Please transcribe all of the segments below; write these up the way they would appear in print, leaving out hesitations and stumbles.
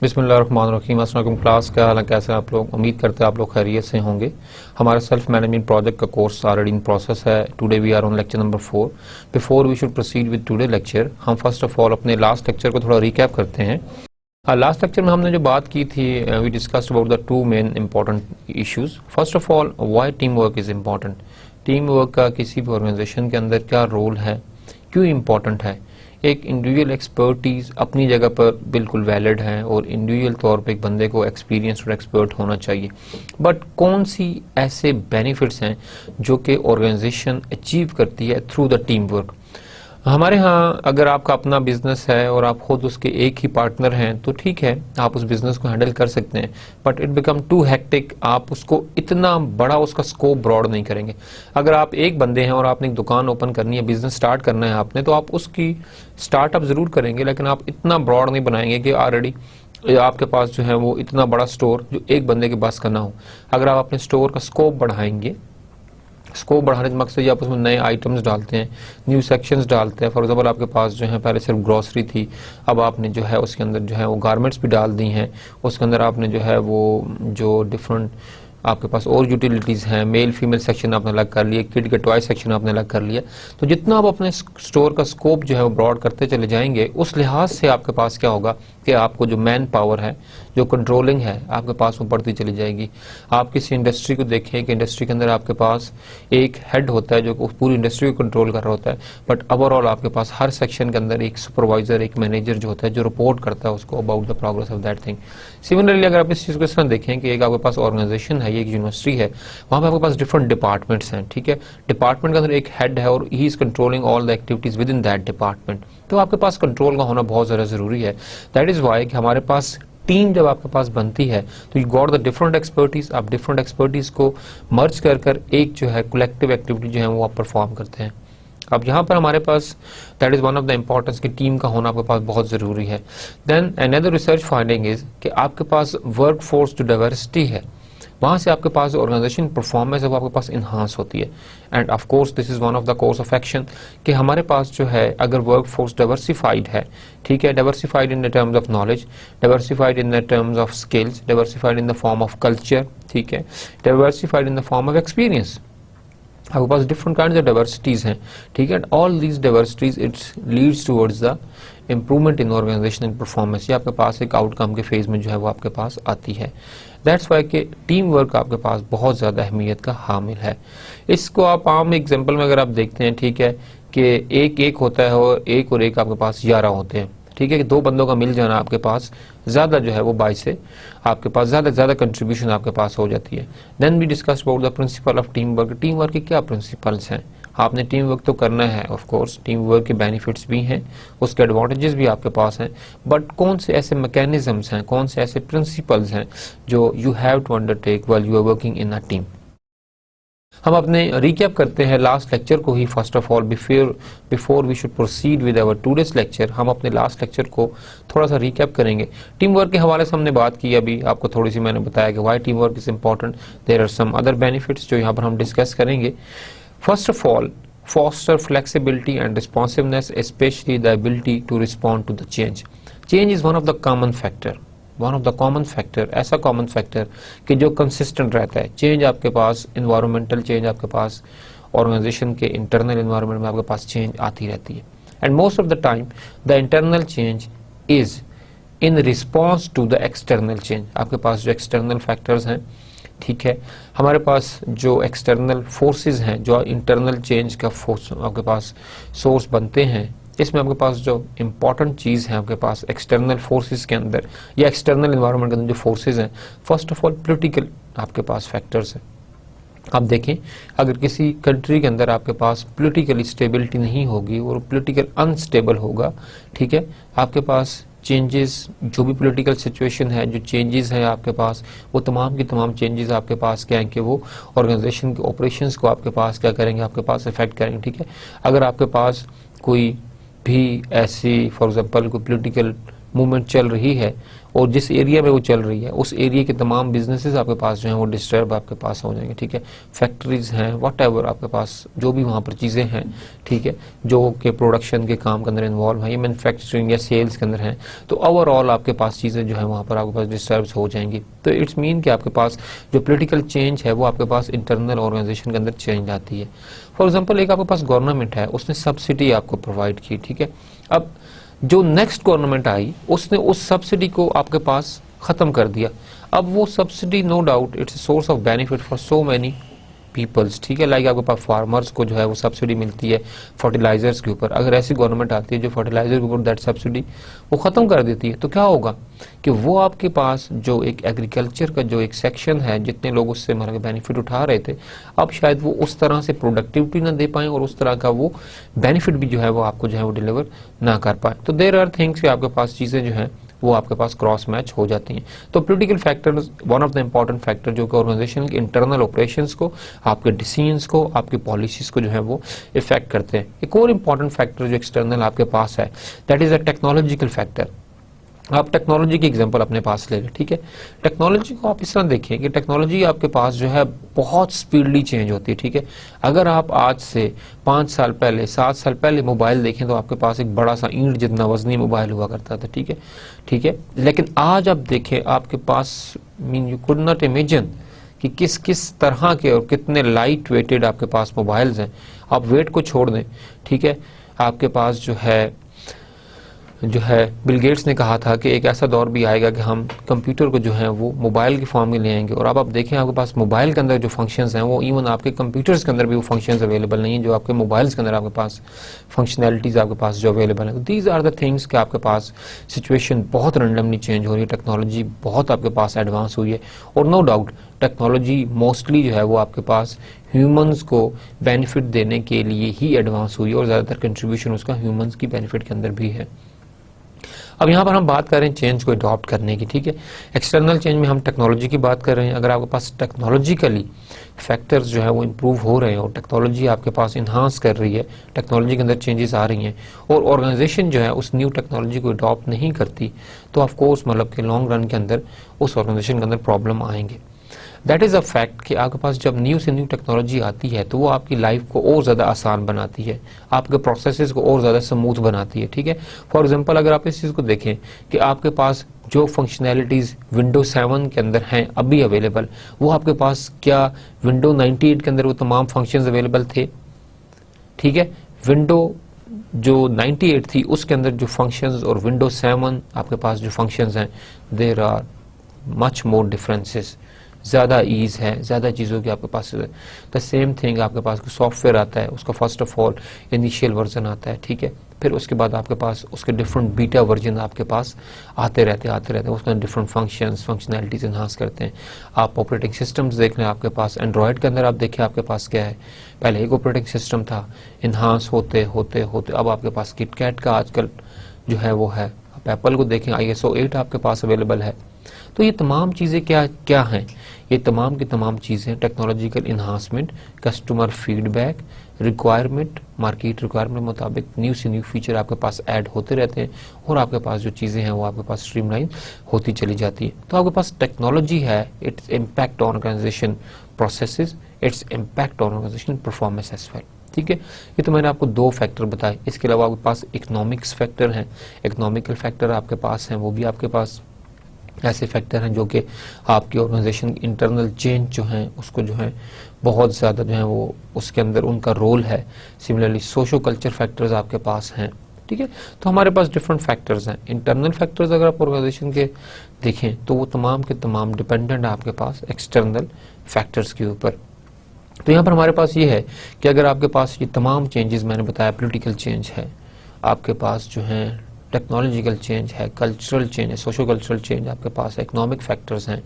बिस्मिल्लाहिर्रहमानिर्रहीम। अस्सलाम वालेकुम क्लास, क्या हाल है, कैसे हैं आप लोग? उम्मीद करते हैं आप लोग खैरियत से होंगे। हमारा सेल्फ मैनेजमेंट प्रोजेक्ट का कोर्स ऑलरेडी इन प्रोसेस है। Today we are on lecture number 4। Before we should proceed with today lecture, हम फर्स्ट ऑफ ऑल अपने लास्ट लेक्चर को थोड़ा रिकैप करते हैं। लास्ट लेक्चर में हमने जो बात की थी, we discussed about the two main important issues. First of all, why team work is important. Team work का किसी भी ऑर्गेनाइजेशन के अंदर क्या रोल है, क्यों इम्पॉर्टेंट है। एक इंडिविजुअल एक्सपर्टीज अपनी जगह पर बिल्कुल वैलिड है और इंडिविजुअल तौर पे एक बंदे को एक्सपीरियंस और एक्सपर्ट होना चाहिए, बट कौन सी ऐसे बेनिफिट्स हैं जो कि ऑर्गेनाइजेशन अचीव करती है थ्रू द टीम वर्क। हमारे यहाँ अगर आपका अपना बिजनेस है और आप खुद उसके एक ही पार्टनर हैं तो ठीक है, आप उस बिजनेस को हैंडल कर सकते हैं, but it become too hectic. आप उसको इतना बड़ा, उसका स्कोप ब्रॉड नहीं करेंगे। अगर आप एक बंदे हैं और आपने एक दुकान ओपन करनी है, बिजनेस स्टार्ट करना है आपने, तो आप उसकी स्टार्टअप जरूर करेंगे, लेकिन आप इतना ब्रॉड नहीं बनाएंगे कि ऑलरेडी आपके पास जो है वो इतना बड़ा स्टोर जो एक बंदे के पास का ना हो। अगर आप अपने स्टोर का स्कोप बढ़ाएंगे, स्कोप बढ़ाने के मकसद आप उसमें नए आइटम्स डालते हैं, न्यू सेक्शंस डालते हैं। फॉर एग्जांपल आपके पास जो है पहले सिर्फ ग्रोसरी थी, अब आपने जो है उसके अंदर जो है वो गारमेंट्स भी डाल दी हैं। उसके अंदर आपने जो है वो जो डिफरेंट आपके पास और यूटिलिटीज़ हैं, मेल फीमेल सेक्शन आपने अलग कर लिया, किड के टॉय सेक्शन आपने अलग कर लिया। तो जितना आप अपने स्टोर का स्कोप जो है वो ब्रॉड करते चले जाएंगे, उस लिहाज से आपके पास क्या होगा कि आपको जो मैन पावर है, जो कंट्रोलिंग है, आपके पास वो बढ़ती चली जाएगी। आप किसी इंडस्ट्री को देखें कि इंडस्ट्री के अंदर आपके पास एक हेड होता है जो पूरी इंडस्ट्री को कंट्रोल कर रहा होता है, बट ओवरऑल आपके पास हर सेक्शन के अंदर एक सुपरवाइजर, एक मैनेजर जो होता है जो रिपोर्ट करता है उसको about the progress of that thing. Similarly अगर आप इस चीज़ को इस तरह देखें कि एक आपके पास ऑर्गेनाइजेशन है, ये एक यूनिवर्सिटी है, वहाँ पे आपके पास डिफरेंट डिपार्टमेंट्स हैं, ठीक है। डिपार्टमेंट के अंदर एक हेड है और he is controlling all the activities with in that department. तो आपके पास कंट्रोल का होना बहुत ज़्यादा जरूरी है। दैट इज वाई कि हमारे पास टीम जब आपके पास बनती है तो you got the different expertise. आप डिफरेंट एक्सपर्टीज को मर्ज कर एक जो है कलेक्टिव एक्टिविटी जो है वो आप परफॉर्म करते हैं। अब यहाँ पर हमारे पास that is one of the importance कि टीम का होना आपके पास बहुत जरूरी है। Then another research finding is कि आपके पास वर्क फोर्स जो डाइवर्सिटी है, वहाँ से आपके पास ऑर्गेनाइजेशन परफॉर्मेंस अब आपके पास इन्हांस होती है। End of course this is one of the course of action कि हमारे पास जो है अगर वर्क फोर्स डाइवर्सिफाइड है, ठीक है, diversified in the terms of knowledge, diversified in the terms of skills, diversified in the form of culture, ठीक है, diversified in the form of experience. आपके पास डिफरेंट काइंड ऑफ डाइवर्सिटीज हैं, ठीक है। All these diversities it's leads towards the improvement in organisational performance. ये आपके पास एक आउटकम के फेज में जो है वो आपके पास आती है। दैट्स वाई कि टीम वर्क आपके पास बहुत ज़्यादा अहमियत का हामिल है। इसको आप आम एग्जाम्पल में अगर आप देखते हैं, ठीक है, कि एक होता है और एक आपके पास 11 होते हैं, ठीक है, कि दो बंदों का मिल जाना आपके पास ज़्यादा जो है वो 22 से आपके पास ज़्यादा कंट्रीब्यूशन आपके पास हो जाती है। Then we discuss about the principle of team work. Team work के क्या प्रिंसिपल्स हैं? आपने टीम वर्क तो करना है, ऑफ कोर्स टीम वर्क के बेनिफिट्स भी हैं, उसके एडवांटेजेस भी आपके पास हैं, बट कौन से ऐसे मैकेनिज्म्स हैं, कौन से ऐसे प्रिंसिपल्स हैं जो you have to undertake while you are working in a team. हम अपने रिकैप करते हैं लास्ट लेक्चर को ही। First of all before we should proceed with our today's lecture, हम अपने लास्ट लेक्चर को थोड़ा सा रिकैप करेंगे। टीम वर्क के हवाले से हमने बात की, अभी आपको थोड़ी सी मैंने बताया कि why team work is important. There are some other benefits जो यहाँ पर हम डिस्कस करेंगे। First of all, foster flexibility and responsiveness, especially the ability to respond to the change. Change is one of the common factor. ऐसा common factor कि जो consistent रहता है। Change आपके पास environmental change, आपके पास organization के internal environment में आपके पास change आती रहती है। And most of the time, the internal change is in response to the external change. आपके पास जो external factors हैं, ठीक है, हमारे पास जो एक्सटर्नल फोर्सेस हैं, जो इंटरनल चेंज का फोर्स आपके पास सोर्स बनते हैं, इसमें आपके पास जो इम्पोर्टेंट चीज़ है आपके पास एक्सटर्नल फोर्सेस के अंदर या एक्सटर्नल एनवायरनमेंट के अंदर जो फोर्सेस हैं, फर्स्ट ऑफ ऑल पॉलिटिकल आपके पास फैक्टर्स हैं। आप देखें, अगर किसी कंट्री के अंदर आपके पास पॉलिटिकल स्टेबिलिटी नहीं होगी और पॉलिटिकल अनस्टेबल होगा, ठीक है, आपके पास चेंजेस, जो भी पॉलिटिकल सिचुएशन है, जो चेंजेस हैं आपके पास, वो तमाम की तमाम चेंजेस आपके पास क्या हैं कि वो ऑर्गेनाइजेशन के ऑपरेशंस को आपके पास क्या करेंगे, आपके पास इफेक्ट करेंगे, ठीक है। अगर आपके पास कोई भी ऐसी फॉर एग्जांपल कोई पॉलिटिकल मूवमेंट चल रही है और जिस एरिया में वो चल रही है उस एरिया के तमाम बिजनेसेस आपके पास जो हैं वो डिस्टर्ब आपके पास हो जाएंगे, ठीक है। फैक्ट्रीज हैं, व्हाटएवर आपके पास जो भी वहाँ पर चीज़ें हैं, ठीक है, जो कि प्रोडक्शन के काम के अंदर इन्वॉल्व है या मैन्युफैक्चरिंग या सेल्स के अंदर हैं, तो ओवरऑल आपके पास चीज़ें जो है वहाँ पर आपके पास डिस्टर्ब हो जाएंगी। तो इट्स मीन कि आपके पास जो पोलिटिकल चेंज है वो आपके पास इंटरनल ऑर्गेनाइजेशन के अंदर चेंज आती है। फॉर एग्जाम्पल एक आपके पास गवर्नमेंट है, उसने सब्सिडी आपको प्रोवाइड की, ठीक है। अब जो नेक्स्ट गवर्नमेंट आई उसने उस सब्सिडी को आपके पास खत्म कर दिया। अब वो subsidy no doubt it's a source of benefit for so many peoples, ठीक है। लाइक आपके पास फार्मर्स को जो है वो सब्सिडी मिलती है फर्टिलाइजर्स के ऊपर। अगर ऐसी गवर्नमेंट आती है जो फर्टिलाइजर के ऊपर दैट सब्सिडी वो खत्म कर देती है, तो क्या होगा कि वो आपके पास जो एक एग्रीकल्चर का जो एक सेक्शन है, जितने लोग उससे मतलब बेनिफिट उठा रहे थे, अब शायद वो उस तरह से प्रोडक्टिविटी ना दे पाए और उस तरह का वो बेनिफिट भी जो है वो आपको जो है वो डिलीवर ना कर पाए। तो देयर आर थिंग्स कि आपके पास चीज़ें जो हैं वो आपके पास क्रॉस मैच हो जाती हैं। तो political factors one of the important factor जो कि ऑर्गेनाइजेशन के इंटरनल ऑपरेशंस को, आपके डिसीजंस को, आपकी पॉलिसीज को जो है वो इफेक्ट करते हैं। एक और इंपॉर्टेंट फैक्टर जो एक्सटर्नल आपके पास है that is a technological factor. आप टेक्नोलॉजी की एग्जांपल अपने पास ले लें, ठीक है। टेक्नोलॉजी को आप इस तरह देखें कि टेक्नोलॉजी आपके पास जो है बहुत स्पीडली चेंज होती है, ठीक है। अगर आप आज से 5 साल पहले 7 साल पहले मोबाइल देखें तो आपके पास एक बड़ा सा ईंट जितना वजनी मोबाइल हुआ करता था, ठीक है, ठीक है। लेकिन आज आप देखें आपके पास mean you could not imagine कि किस किस तरह के और कितने लाइट वेटेड आपके पास मोबाइल्स हैं। आप वेट को छोड़ दें, ठीक है। आपके पास जो है बिल गेट्स ने कहा था कि एक ऐसा दौर भी आएगा कि हम कंप्यूटर को जो है वो मोबाइल की फॉर्म में ले आएंगे। और अब आप देखें आपके पास मोबाइल के अंदर जो फंक्शंस हैं वो इवन आपके कंप्यूटर्स के अंदर भी वो फंक्शंस अवेलेबल नहीं है जो आपके मोबाइल्स के अंदर आपके पास फंक्शनैलिटीज आपके पास जो अवेलेबल है। दीज आर द थिंग्स कि आपके पास सिचुएशन बहुत रैंडमली चेंज हो रही है, टेक्नोलॉजी बहुत आपके पास एडवांस हुई है और नो डाउट टेक्नोलॉजी मोस्टली जो है वो आपके पास ह्यूमंस को बेनिफिट देने के लिए ही एडवांस हुई है और ज़्यादातर कंट्रीब्यूशन उसका ह्यूमंस की बेनिफिट के अंदर भी है। अब यहाँ पर हम बात कर रहे हैं चेंज को अडॉप्ट करने की, ठीक है। एक्सटर्नल चेंज में हम टेक्नोलॉजी की बात कर रहे हैं। अगर आपके पास टेक्नोलॉजिकली फैक्टर्स जो है वो इम्प्रूव हो रहे हैं और टेक्नोलॉजी आपके पास इन्हांस कर रही है, टेक्नोलॉजी के अंदर चेंजेस आ रही हैं और ऑर्गेनाइजेशन जो है उस न्यू टेक्नोलॉजी को अडॉप्ट नहीं करती, तो ऑफ कोर्स मतलब कि लॉन्ग रन के अंदर उस ऑर्गेनाइजेशन के अंदर प्रॉब्लम आएंगे। दैट इज़ अ फैक्ट कि आपके पास जब न्यू से न्यू टेक्नोलॉजी आती है तो वो आपकी लाइफ को और ज़्यादा आसान बनाती है, आपके प्रोसेसेस को और ज़्यादा स्मूथ बनाती है, ठीक है। फॉर एग्जांपल अगर आप इस चीज़ को देखें कि आपके पास जो फंक्शनैलिटीज़ विंडो 7 के अंदर हैं अभी अवेलेबल, वो आपके पास क्या विंडो 98 के अंदर वो तमाम फंक्शंस अवेलेबल थे, ठीक है। विंडो जो 98 थी उसके अंदर जो फंक्शंस और विंडो 7 आपके पास जो फंक्शंस हैं there are much more differences, ज़्यादा ईज है, ज़्यादा चीज़ों की आपके पास। द सेम थिंग आपके पास सॉफ्टवेयर आता है, उसका first of all initial version आता है, ठीक है। फिर उसके बाद आपके पास उसके डिफरेंट बीटा वर्जन आपके पास आते रहते हैं, उसके डिफरेंट फंक्शनैलिटीज इन्हांस करते हैं। आप ऑपरेटिंग सिस्टम्स देख रहे हैं, आपके पास एंड्रॉयड के अंदर आप देखें आपके पास क्या है, पहले एक ऑपरेटिंग सिस्टम था, इन्हांस होते होते होते अब आपके पास किटकैट का आजकल जो है वो है। आप एप्पल को देखें ISO 8 आपके पास अवेलेबल है। तो ये तमाम चीज़ें क्या क्या हैं, ये तमाम की तमाम चीज़ें technological enhancement, customer feedback, requirement, market requirement मुताबिक न्यू से न्यू फीचर आपके पास ऐड होते रहते हैं और आपके पास जो चीज़ें हैं वो आपके पास स्ट्रीमलाइन होती चली जाती है। तो आपके पास टेक्नोलॉजी है, it's impact on organisation processes, it's impact on organisation performance as well, ठीक है। ये तो मैंने आपको 2 फैक्टर बताए। इसके अलावा आपके पास इकोनॉमिक्स फैक्टर हैं, इकोनॉमिकल फैक्टर आपके पास हैं, वो भी आपके पास ऐसे फैक्टर हैं जो कि आपकी ऑर्गेनाइजेशन इंटरनल चेंज जो है उसको जो है बहुत ज़्यादा जो है वो उसके अंदर उनका रोल है। सिमिलरली सोशो कल्चर फैक्टर्स आपके पास हैं, ठीक है। तो हमारे पास डिफरेंट फैक्टर्स हैं। इंटरनल फैक्टर्स अगर आप ऑर्गेनाइजेशन के देखें तो वो तमाम के तमाम डिपेंडेंट है आपके पास एक्सटर्नल फैक्टर्स के ऊपर। तो यहाँ पर हमारे पास ये है कि अगर आपके पास ये तमाम चेंजेस मैंने बताया, पॉलिटिकल चेंज है, आपके पास जो है टेक्नोलॉजिकल चेंज है, कल्चरल चेंज है, सोशो कल्चरल चेंज आपके पास है, इकोनॉमिक फैक्टर्स हैं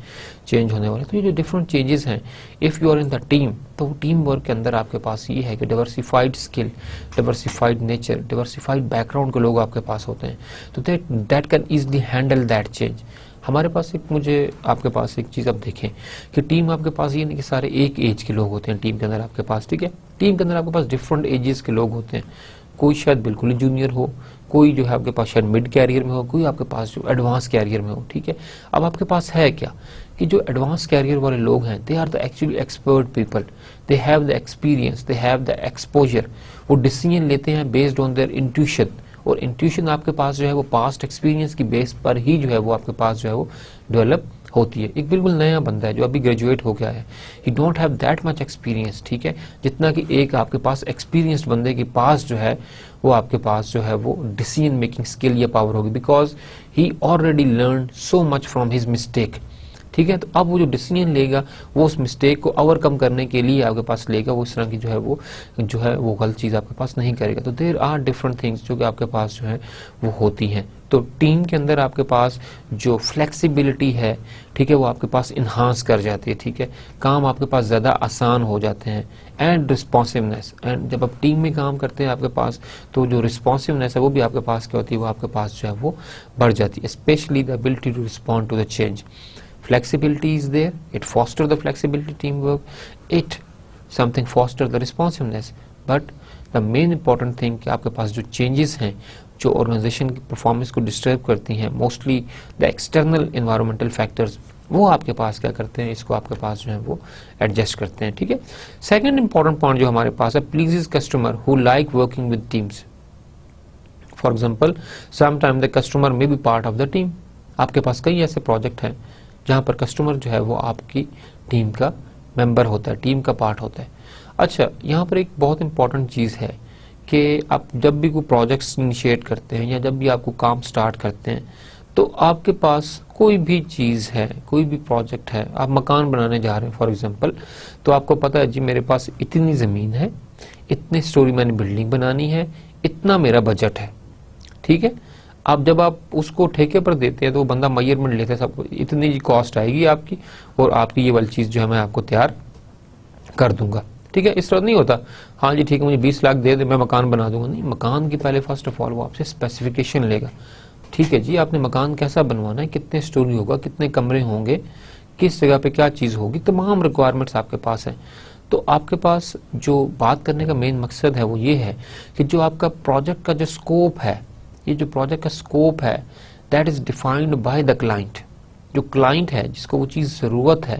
चेंज होने वाले। तो ये जो डिफरेंट चेंजेस हैं, if you are in the team, तो टीम वर्क के अंदर आपके पास ये है कि diversified skill, diversified nature, diversified background के लोग आपके पास होते हैं, तो that can easily handle that change. हमारे पास आपके पास एक चीज़ आप देखें कि टीम आपके पास ये नहीं कि सारे एक एज के लोग होते हैं टीम के अंदर आपके पास, ठीक है। टीम के अंदर आपके पास डिफरेंट एजेस के लोग होते हैं, कोई शायद बिल्कुल ही जूनियर हो, कोई जो है आपके पास शायद मिड कैरियर में हो, कोई आपके पास जो एडवांस कैरियर में हो, ठीक है। अब आपके पास है क्या कि जो एडवांस कैरियर वाले लोग हैं, they are the actually expert people, they have the experience, they have the exposure, वो डिसीजन लेते हैं बेस्ड ऑन देयर इंट्यूशन, और इंट्यूशन आपके पास जो है वो पास्ट एक्सपीरियंस की बेस पर ही जो है वो आपके पास जो है वो डेवलप होती है। एक बिल्कुल नया बंदा है जो अभी ग्रेजुएट हो गया है, ही don't have that much experience, ठीक है, जितना कि एक आपके पास एक्सपीरियंस्ड बंदे के पास जो है वो आपके पास जो है वो डिसीजन मेकिंग स्किल या पावर होगी, because he already learn so much from his mistake, ठीक है। तो अब वो जो डिसीजन लेगा वो उस मिस्टेक को ओवरकम करने के लिए आपके पास लेगा, वो इस तरह की जो है वो गलत चीज़ आपके पास नहीं करेगा। तो देयर आर डिफरेंट थिंग्स जो कि आपके पास जो है वो होती हैं। तो टीम के अंदर आपके पास जो फ्लेक्सिबिलिटी है, ठीक है, वो आपके पास इन्हांस कर जाती है, ठीक है, काम आपके पास ज़्यादा आसान हो जाते हैं, एंड रिस्पॉन्सिवनेस, एंड जब आप टीम में काम करते हैं आपके पास तो जो रिस्पॉन्सिवनेस है वो भी आपके पास क्या होती है, वो आपके पास जो है वो बढ़ जाती है, specially the ability to respond to the change. Flexibility is there, it foster the flexibility teamwork, it something foster the responsiveness, but the main important thing कि आपके पास जो changes हैं जो ऑर्गेनाइजेशन की परफॉर्मेंस को डिस्टर्ब करती हैं, mostly the external environmental factors, वो आपके पास क्या करते हैं, इसको आपके पास जो है वो एडजस्ट करते हैं, ठीक है। सेकंड इंपॉर्टेंट पॉइंट जो हमारे पास है, pleases customer who like working with teams. For example sometime the customer may be part of the team. आपके पास कई ऐसे प्रोजेक्ट हैं जहां पर कस्टमर जो है वो आपकी टीम का मेंबर होता है, टीम का पार्ट होता है। अच्छा, यहाँ पर एक बहुत इंपॉर्टेंट चीज़ है कि आप जब भी कोई प्रोजेक्ट्स इनिशिएट करते हैं या जब भी आपको काम स्टार्ट करते हैं, तो आपके पास कोई भी चीज़ है, कोई भी प्रोजेक्ट है, आप मकान बनाने जा रहे हैं फॉर एग्जांपल, तो आपको पता है जी मेरे पास इतनी ज़मीन है, इतने स्टोरी मैंने बिल्डिंग बनानी है, इतना मेरा बजट है, ठीक है। अब जब आप उसको ठेके पर देते हैं तो वो बंदा मेजरमेंट लेता है, सबको इतनी जी कॉस्ट आएगी आपकी, और आपकी ये वाली चीज़ जो है मैं आपको तैयार कर दूंगा, ठीक है। इस तरह नहीं होता, हाँ जी ठीक है मुझे 20 लाख दे दे मैं मकान बना दूंगा, नहीं। मकान की पहले फर्स्ट ऑफ ऑल वो आपसे स्पेसिफिकेशन लेगा, ठीक है जी, आपने मकान कैसा बनवाना है, कितने स्टोरी होगा, कितने कमरे होंगे, किस जगह पे क्या चीज़ होगी, तमाम रिक्वायरमेंट्स आपके पास है। तो आपके पास जो बात करने का मेन मकसद है वो ये है कि जो आपका प्रोजेक्ट का जो स्कोप है, ये जो प्रोजेक्ट का स्कोप है, that is defined by the client. जो क्लाइंट है जिसको वो चीज़ ज़रूरत है,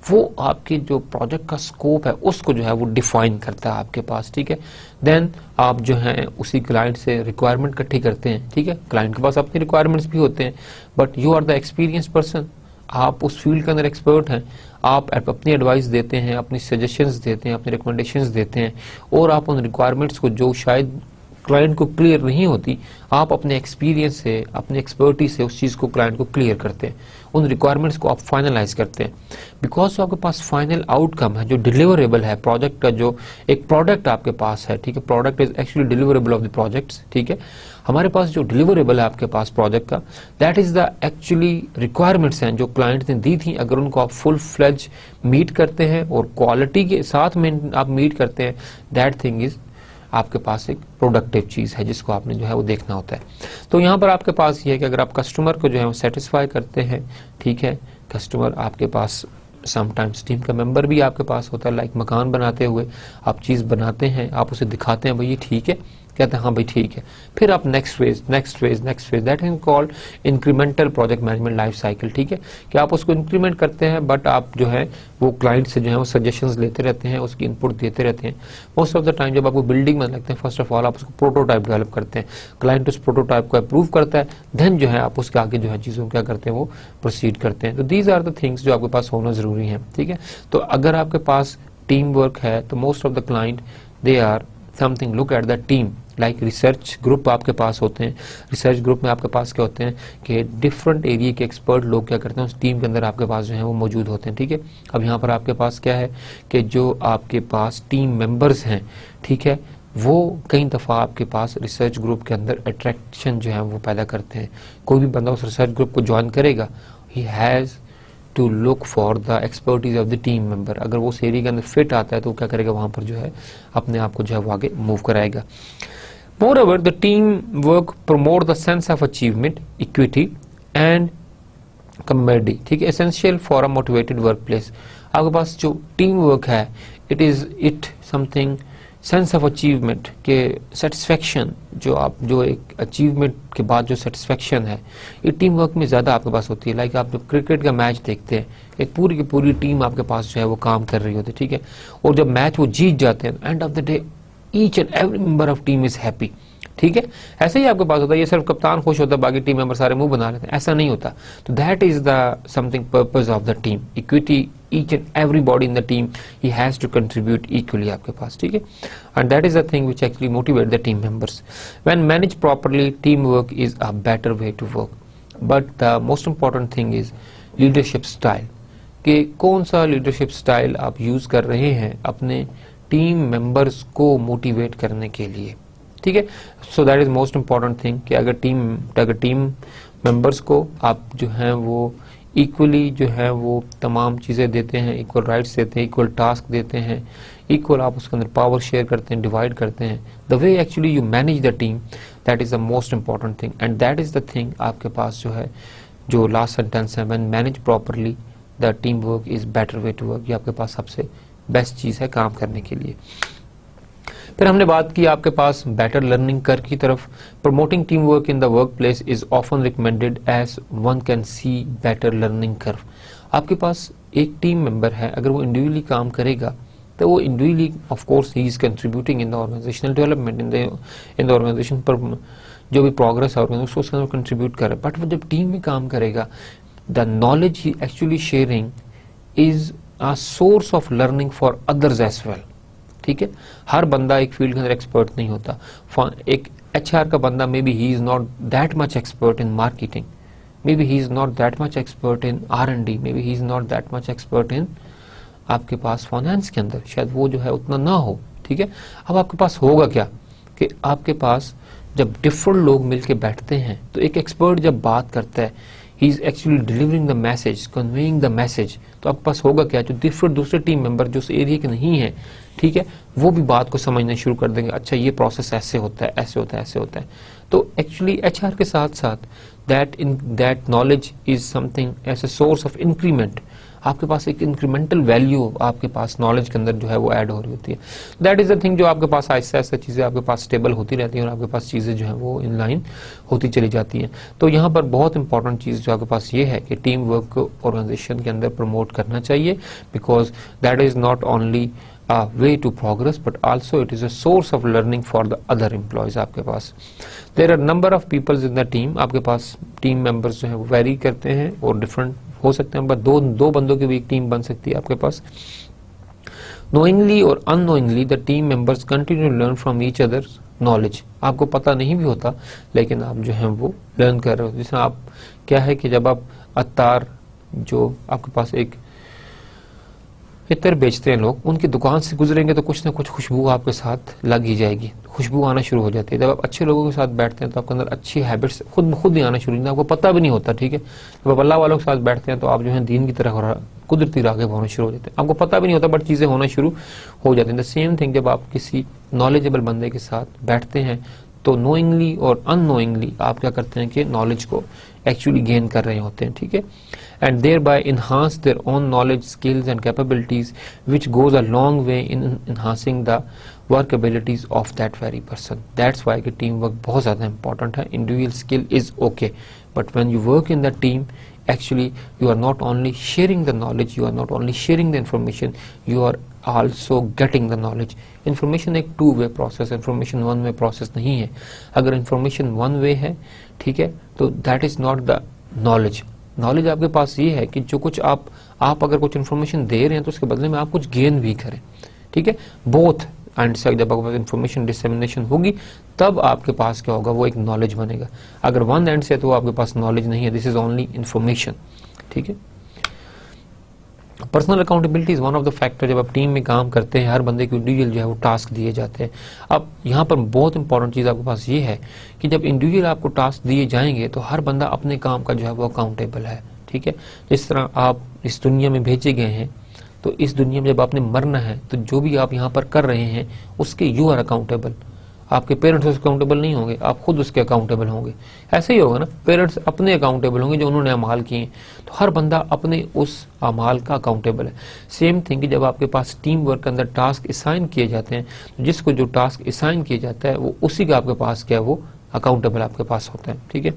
वो आपके जो प्रोजेक्ट का स्कोप है उसको जो है वो डिफाइन करता है आपके पास, ठीक है। देन आप जो है उसी क्लाइंट से रिक्वायरमेंट इकट्ठी करते हैं, ठीक है। क्लाइंट के पास अपनी रिक्वायरमेंट्स भी होते हैं, but you are the experience person, आप उस फील्ड के अंदर एक्सपर्ट हैं, आप अपनी एडवाइस देते हैं, अपनी सजेशंस देते हैं, अपनी रिकमेंडेशंस देते हैं, और आप उन रिक्वायरमेंट्स को जो शायद क्लाइंट को क्लियर नहीं होती, आप अपने एक्सपीरियंस से, अपने एक्सपर्टीज से उस चीज़ को क्लाइंट को क्लियर करते हैं, उन रिक्वायरमेंट्स को आप फाइनलाइज करते हैं, बिकॉज आपके पास फाइनल आउटकम है जो डिलीवरेबल है प्रोजेक्ट का, जो एक प्रोडक्ट आपके पास है, ठीक है। Product is actually deliverable of the projects, ठीक है। हमारे पास जो डिलीवरेबल है आपके पास प्रोजेक्ट का, that is the actually requirements हैं जो क्लाइंट ने दी थी। अगर उनको आप फुल फ्लेज मीट करते हैं और क्वालिटी के साथ में आप मीट करते हैं, दैट थिंग इज आपके पास एक प्रोडक्टिव चीज़ है जिसको आपने जो है वो देखना होता है। तो यहाँ पर आपके पास ये है कि अगर आप कस्टमर को जो है वो सेटिस्फाई करते हैं, ठीक है, कस्टमर आपके पास समटाइम्स टीम का मेंबर भी आपके पास होता है, लाइक मकान बनाते हुए आप चीज़ बनाते हैं, आप उसे दिखाते हैं भाई ये ठीक है, कहते हैं हाँ भाई ठीक है, फिर आप next phase that is called incremental project management life cycle, ठीक है, कि आप उसको इंक्रीमेंट करते हैं, बट आप जो है वो क्लाइंट से जो है वो सजेशंस लेते रहते हैं, उसकी इनपुट देते रहते हैं। मोस्ट ऑफ द टाइम जब आपको बिल्डिंग में लगते हैं, फर्स्ट ऑफ ऑल आप उसको प्रोटोटाइप डेवलप करते हैं, क्लाइंट उस प्रोटोटाइप को अप्रूव करता है, देन जो है आप उसके आगे जो है चीज़ों क्या करते हैं वो प्रोसीड करते हैं। तो दीज आर द थिंग्स जो आपके पास होना जरूरी है, ठीक है। तो अगर आपके पास टीम वर्क है तो most of the client they are something look at the team, like research group आपके पास होते हैं। रिसर्च ग्रुप में आपके पास क्या होते हैं कि डिफरेंट एरिया के एक्सपर्ट लोग क्या करते हैं उस टीम के अंदर आपके पास जो है वो मौजूद होते हैं, ठीक है। अब यहाँ पर आपके पास क्या है कि जो आपके पास टीम मेंबर्स हैं, ठीक है, वो कई दफ़ा आपके पास रिसर्च ग्रुप के अंदर अट्रैक्शन जो है वो पैदा करते हैं। कोई भी बंदा उस रिसर्च ग्रुप को ज्वाइन करेगा, he has to look for the expertise of the team member. अगर वो उस एरिया के अंदर फिट आता है तो क्या करेगा, वहाँ पर जो है अपने आप को जो है वो आगे मूव कराएगा। Moreover, the teamwork promote the sense of achievement, equity and camaraderie, ठीक है, essential for a motivated workplace। आपके पास जो टीम वर्क है, it is something sense of achievement के सेटिस्फेक्शन, जो एक अचीवमेंट के बाद जो सेटिस्फेक्शन है, ये टीम वर्क में ज़्यादा आपके पास होती है। लाइक आप जब क्रिकेट का मैच देखते हैं, एक पूरी की पूरी टीम आपके पास जो है वो काम कर रही होती है, ठीक है, और जब मैच वो जीत जाते हैं, end of the day each and every member of team is happy, ठीक है। ऐसे ही आपके पास होता है, ये सिर्फ कप्तान खुश होता है, बाकी टीम मेंबर सारे मुंह बना लेते हैं, ऐसा नहीं होता। तो that is the something purpose of the team equity, each and everybody in the team he has to contribute equally आपके पास, ठीक है, and that is the thing which actually motivate the team members. When managed properly, teamwork is a better way to work, but the most important thing is leadership style, कि कौन सा leadership style आप use कर रहे हैं अपने team members को motivate करने के लिए, ठीक है। So that is most important thing कि अगर टीम मेंबर्स को आप जो हैं वो इक्वली जो है वो तमाम चीज़ें देते हैं, इक्वल राइट्स देते हैं, इक्वल टास्क देते हैं, इक्वल आप उसके अंदर पावर शेयर करते हैं, डिवाइड करते हैं, the way actually you manage the team, that is the most important thing, and that is the thing आपके पास जो है, जो लास्ट सेंटेंस है, when manage properly the team work is better way to work, ये आपके पास सबसे best चीज़ है काम करने के लिए। फिर हमने बात की आपके पास बेटर लर्निंग कर्व की तरफ। Promoting team work in the work place is often recommended as one can see better learning curve. आपके पास एक टीम मेंबर है, अगर वो इंडिविजुअली काम करेगा तो वो individually of course he is contributing in the organisational development, in the organisation पर जो भी प्रोग्रेस है ऑर्गेनाइजेशन उसके अंदर कंट्रीब्यूट कर रहा है। बट वो जब टीम में काम करेगा, the knowledge he actually sharing is a source of learning for others as well, ठीक है। हर बंदा एक फील्ड के अंदर एक्सपर्ट नहीं होता। एक HR का बंदा may be he is not that much expert in marketing, may be he is not that much expert in R&D, may be he is not that much expert in आपके पास finance के अंदर, शायद वो जो है उतना ना हो, ठीक है। अब आपके पास होगा क्या कि आपके पास जब डिफरेंट लोग मिलके बैठते हैं तो एक एक्सपर्ट जब बात करता है, he is actually delivering the message, conveying the message, तो आपके पास होगा क्या, जो डिफरेंट दूसरे टीम मेंबर जो उस एरिया के नहीं है, ठीक है, वो भी बात को समझना शुरू कर देंगे, अच्छा ये प्रोसेस ऐसे होता है, ऐसे होता है, ऐसे होता है। तो एक्चुअली HR के साथ साथ that knowledge is something as a source of increment, आपके पास एक इंक्रीमेंटल वैल्यू आपके पास नॉलेज के अंदर जो है वो ऐड हो रही होती है। दैट इज द थिंग जो आपके पास आहिस्ता आहिस्ता चीज़ें आपके पास स्टेबल होती रहती हैं और आपके पास चीज़ें जो है वो इन लाइन होती चली जाती हैं। तो यहाँ पर बहुत इंपॉर्टेंट चीज़ जो आपके पास ये है कि टीम वर्क को ऑर्गेनाइजेशन के अंदर प्रमोट करना चाहिए, because that is not only a way to progress but also it is a source of learning for the other employees। आपके पास there are number of people in the team, आपके पास team members जो है वो very करते हैं और different हो सकते हैं, बट दो बंदों की भी एक टीम बन सकती है आपके पास। knowingly और unknowingly the team members continue to learn from each other's knowledge, आपको पता नहीं भी होता लेकिन आप जो है वो लर्न कर रहे हो। जैसे आप क्या है कि जब आप अत्तार जो आपके पास एक इत्र बेचते हैं लोग, उनकी दुकान से गुजरेंगे तो कुछ ना कुछ खुशबू आपके साथ लग ही जाएगी, खुशबू आना शुरू हो जाती है। जब आप अच्छे लोगों के साथ बैठते हैं तो आपके अंदर अच्छी हैबिट्स खुद ब खुद ही आना शुरू होती है, आपको पता भी नहीं होता, ठीक है। जब आप अल्लाह वालों के साथ बैठते हैं तो आप जो है दीन की तरह कुदरती रागे होना शुरू हो जाते हैं, आपको पता भी नहीं होता बट चीज़ें होना शुरू हो जाती हैं। द सेम थिंग जब आप किसी नॉलेजेबल बंदे के साथ बैठते हैं तो नोइंगली और अननोइंगली आप क्या करते हैं कि नॉलेज को एक्चुअली गेन कर रहे होते हैं, ठीक है, and thereby enhance their own knowledge, skills and capabilities which goes a long way in enhancing the work abilities of that very person. That's why कि टीम वर्क बहुत ज़्यादा इंपॉर्टेंट है। Individual skill is okay but when you work in the team actually you are not only sharing the knowledge, you are not only sharing the information, you are also getting the knowledge। information एक two way process, information one way process नहीं है। अगर information one way है, ठीक है, तो that is not the knowledge। Knowledge आपके पास ये है कि जो कुछ आप अगर कुछ इन्फॉर्मेशन दे रहे हैं तो उसके बदले में आप कुछ गेन भी करें, ठीक है। बोथ एंड से जब आपके पास इन्फॉर्मेशन डिसेमिनेशन होगी तब आपके पास क्या होगा, वो एक नॉलेज बनेगा। अगर वन एंड से तो आपके पास नॉलेज नहीं है, दिस इज ओनली इन्फॉर्मेशन, ठीक है। Personal accountability is one of the factor. जब आप टीम में काम करते हैं हर बंदे को इंडिविजुअल जो है वो टास्क दिए जाते हैं। अब यहाँ पर बहुत इंपॉर्टेंट चीज़ आपके पास ये है कि जब इंडिविजुअल आपको टास्क दिए जाएंगे तो हर बंदा अपने काम का जो है वो अकाउंटेबल है, ठीक है। जिस तरह आप इस दुनिया में भेजे गए हैं तो इस दुनिया में जब आपने मरना है तो जो भी आप यहाँ पर कर रहे हैं उसके यू आर अकाउंटेबल। आपके पेरेंट्स उसके अकाउंटेबल नहीं होंगे, आप खुद उसके अकाउंटेबल होंगे। ऐसे ही होगा ना, पेरेंट्स अपने अकाउंटेबल होंगे जो उन्होंने अमाल किए, तो हर बंदा अपने उस अमाल का अकाउंटेबल है। सेम थिंग कि जब आपके पास टीम वर्क के अंदर टास्क असाइन किए जाते हैं, तो जिसको जो टास्क असाइन किया जाता है वो उसी का आपके पास क्या है, वो अकाउंटेबल आपके पास होता है। ठीक है,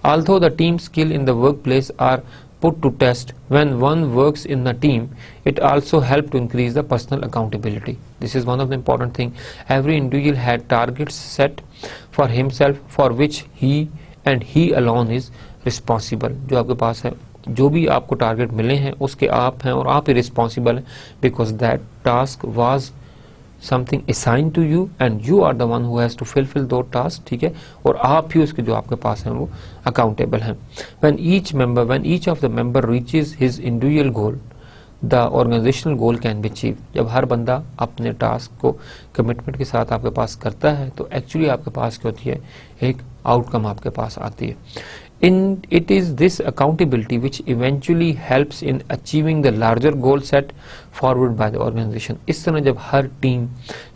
although the team skill in the work place are put to test when one works in the team, it also helps to increase the personal accountability. This is one of the important thing. Every individual had targets set for himself for which he and he alone is responsible. जो आपके पास है, जो भी आपको target मिले हैं उसके आप हैं और आप ही रिस्पॉन्सिबल हैं, because that task was something assigned to you and you are the one who has to fulfil the task. ठीक है, और आप ही उसके जो आपके पास हैं वो अकाउंटेबल हैं। when each of the member reaches his individual goal, the organizational goal can be achieved. जब हर बंदा अपने टास्क को कमिटमेंट के साथ आपके पास करता है तो एक्चुअली आपके पास क्या होती है, एक आउटकम आपके पास आती है। It is this accountability which eventually helps in achieving the larger goal set forward by the organization. इस तरह जब हर टीम